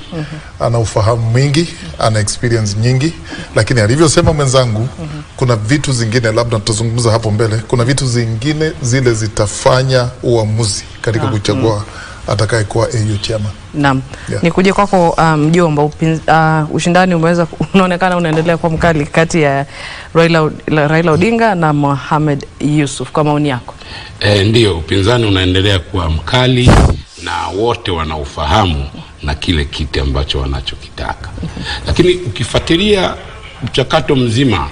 ana ufahamu mwingi, ana experience nyingi, lakini alivyosema mwenzangu, kuna vitu zingine labda tutazungumza hapo mbele, kuna vitu zingine zile zitafanya uamuzi katika kuchagua atakayekuwa AU chairman. Naam. Nikuje kwako mjomba, ushindani unaonekana unaendelea kwa mkali kati ya Raila Odinga na Mohamed Yusuf, kwa maoni yako? Ndio, upinzani unaendelea kuwa mkali na wote wanaufahamu na kile kiti ambacho wanachokitaka. Lakini ukifuatilia mchakato mzima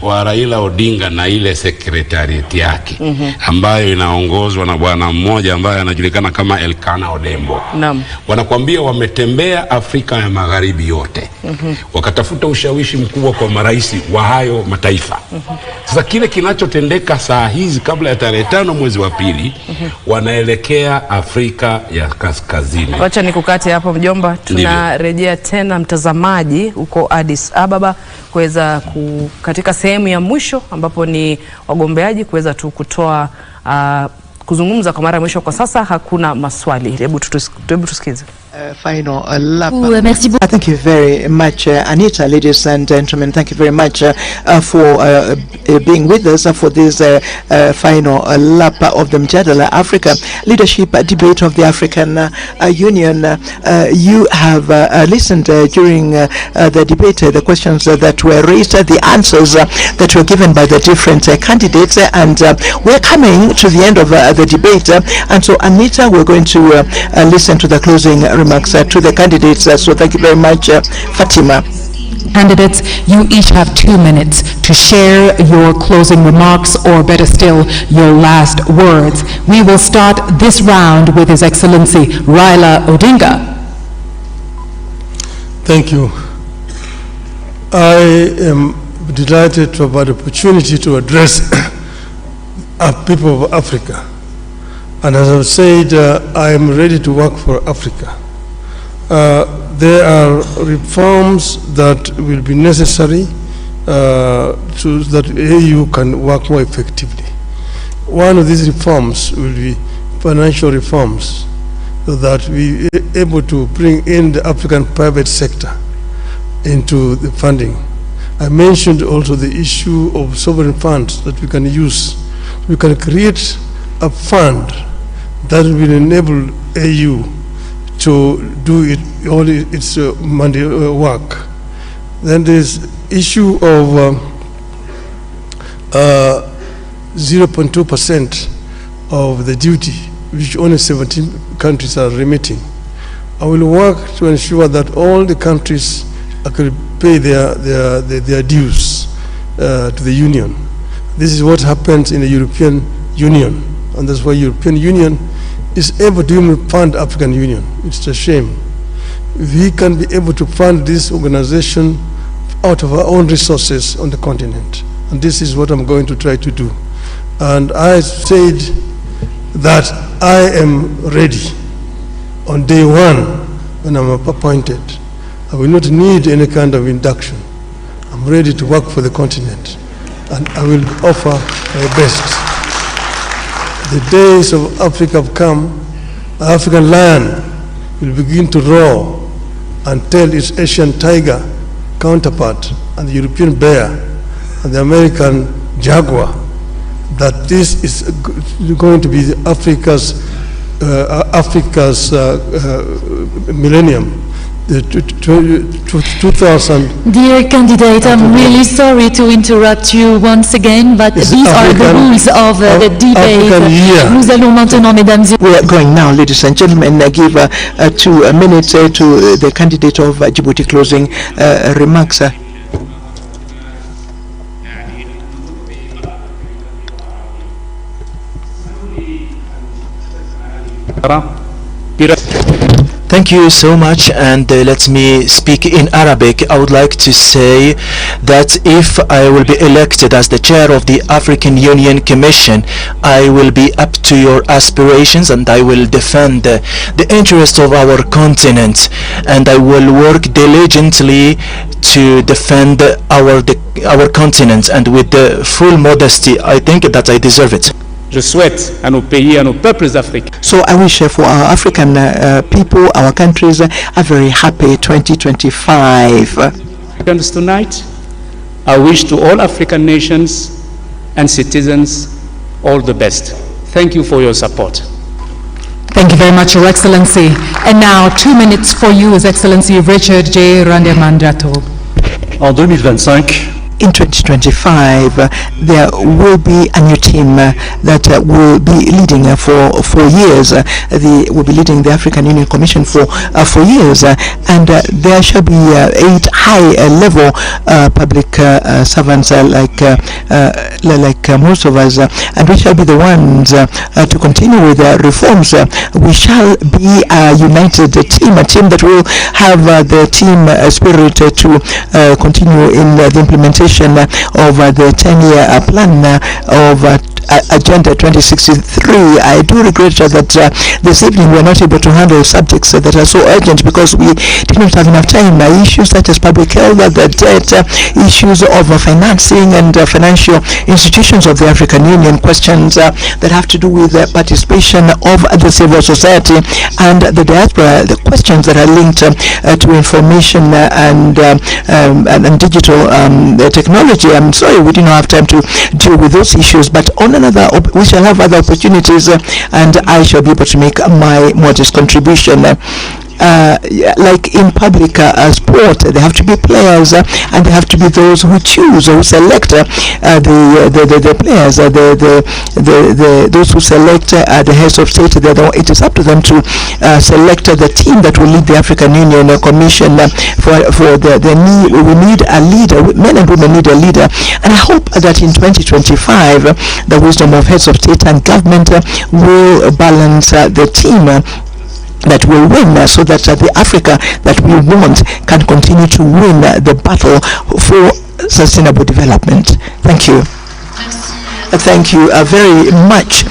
wa Raila Odinga na ile secretariat yake ambayo inaongozwa na bwana mmoja ambaye anajulikana kama Elkana Odembo. Wanakuambia wametembea Afrika ya Magharibi yote. Wakatafuta ushawishi mkubwa kwa marais wa hayo mataifa. Sasa kile kinachotendeka saa hizi kabla ya tarehe 5 mwezi wa pili, wanaelekea Afrika ya Kaskazini. Wacha nikukate hapo mjomba, tunarejea tena mtazamaji huko Addis Ababa kuweza katika sehemu ya mwisho ambapo ni wagombeaji kuweza tu kutoa kuzungumza kwa mara ya mwisho. Kwa sasa hakuna maswali. Hebu tusikize. Final lap. Thank you very much, Anita. Ladies and gentlemen, thank you very much for being with us for this final lap of the Mjadala Africa Leadership Debate of the African Union. You have listened during the debate, the questions that were raised, the answers that were given by the different candidates, and we're coming to the end of the debate. And so, Anita, we're going to listen to the closing remarks to the candidates. So thank you very much, Fatima. Candidates, you each have 2 minutes to share your closing remarks, or better still, your last words. We will start this round with His Excellency Raila Odinga. Thank you. I am delighted to have the opportunity to address people of Africa. And as I've said, I am ready to work for Africa. There are reforms that will be necessary so that AU can work more effectively. One of these reforms will be financial reforms, so that we are able to bring in the African private sector into the funding. I mentioned also the issue of sovereign funds that we can use. We can create a fund that will enable AU to do all its money work. Then there's issue of 0.2% of the duty, which only 17 countries are remitting. I will work to ensure that all the countries could pay their dues to the Union. This is what happens in the European Union, and that's why European Union is able to even fund African Union. It's a shame. We can be able to fund this organization out of our own resources on the continent. And this is what I'm going to try to do. And I said that I am ready on day one when I'm appointed. I will not need any kind of induction. I'm ready to work for the continent, and I will offer my best. The days of Africa have come. The African lion will begin to roar and tell its Asian tiger counterpart and the European bear and the American jaguar that this is going to be Africa's millennium. The 2000. Dear candidate, I'm really sorry to interrupt you once again, but these are the rules of the debate. Nous allons maintenant, mesdames et we are going now, ladies and gentlemen, give 2 minutes to the candidate of Djibouti closing remarks. Thank you so much, and let me speak in Arabic. I would like to say that if I will be elected as the chair of the African Union Commission, I will be up to your aspirations and I will defend the interest of our continent, and I will work diligently to defend our continent, and with the full modesty, I think that I deserve it. Je souhaite à nos pays, à nos peuples africains. So I wish for our African people, our countries, a very happy 2025. Tonight, I wish to all African nations and citizens all the best. Thank you for your support. Thank you very much, Your Excellency. And now, 2 minutes for you, His Excellency Richard J. Randemandrato. En 2025, in 2025, there will be a new team that will be leading for 4 years. They will be leading the African Union Commission for 4 years, and there shall be 8 high-level public servants like most of us, and we shall be the ones to continue with the reforms. We shall be a united team, a team that will have the team spirit to continue in the implementation of the 10-year plan of Agenda 2063. I do regret that this evening we are not able to handle subjects that are so urgent because we did not have enough time. Issues such as public health, the debt, issues of financing and financial institutions of the African Union, questions that have to do with the participation of the civil society and the diaspora, the questions that are linked to information and digital technology. I'm sorry we did not have time to deal with those issues, but on another, we shall have other opportunities, and I shall be able to make my modest contribution. Like in public sport, there have to be players, and there have to be those who choose or who select the players, those who select the heads of state. It is up to them to select the team that will lead the African Union Commission. We need a leader. Men and women need a leader, and I hope that in 2025 the wisdom of heads of state and government will balance the team that will win, so that the Africa that we want can continue to win the battle for sustainable development. Thank you. Thank you very much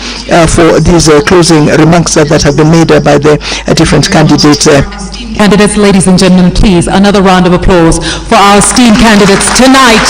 for these closing remarks that have been made by the different candidates. Candidates, ladies and gentlemen, please, another round of applause for our esteemed candidates. Tonight,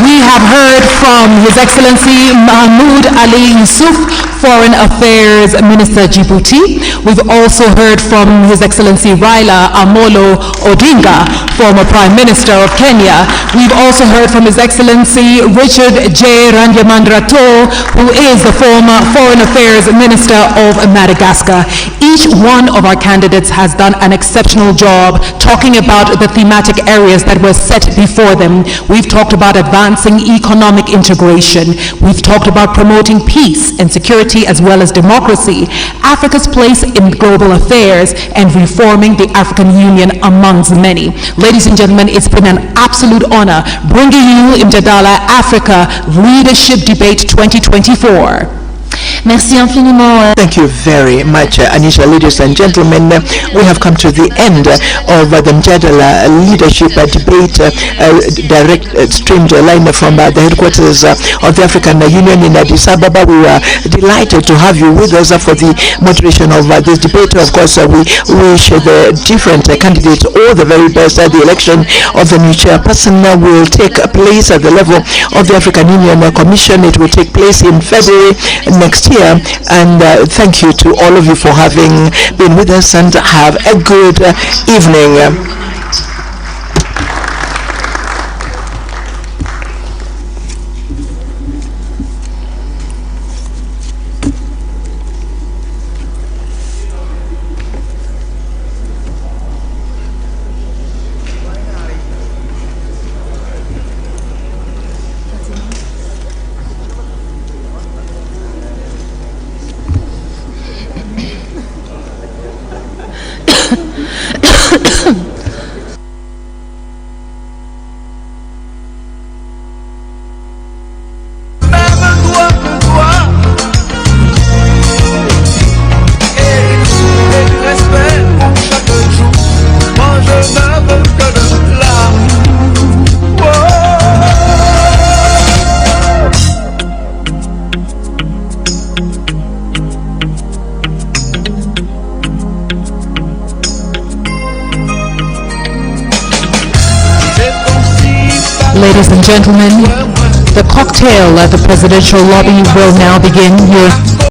we have heard from His Excellency Mahmoud Ali Yusuf, Foreign Affairs Minister Djibouti. We've also heard from His Excellency Raila Amolo Odinga, former Prime Minister of Kenya. We've also heard from His Excellency Richard J. Randemandrato, who is the former Foreign Affairs Minister of Madagascar. Each one of our candidates has done an exceptional job talking about the thematic areas that were set before them. We've talked about advancing economic integration. We've talked about promoting peace and security as well as democracy, Africa's place in global affairs, and reforming the African Union amongst many. Ladies and gentlemen, it's been an absolute honor bringing you Mjadala Africa Leadership Debate 2024. Merci infiniment. Thank you very much, Anisha. Ladies and gentlemen, we have come to the end of the Mjadala leadership debate, direct streamed line from the headquarters of the African Union in Addis Ababa. We were delighted to have you with us for the moderation of this debate. Of course, we wish the different candidates all the very best. The election of the new chairperson will take place at the level of the African Union Commission. It will take place in February next year. And thank you to all of you for having been with us, and have a good evening. Ladies and gentlemen, the cocktail at the presidential lobby will now begin here.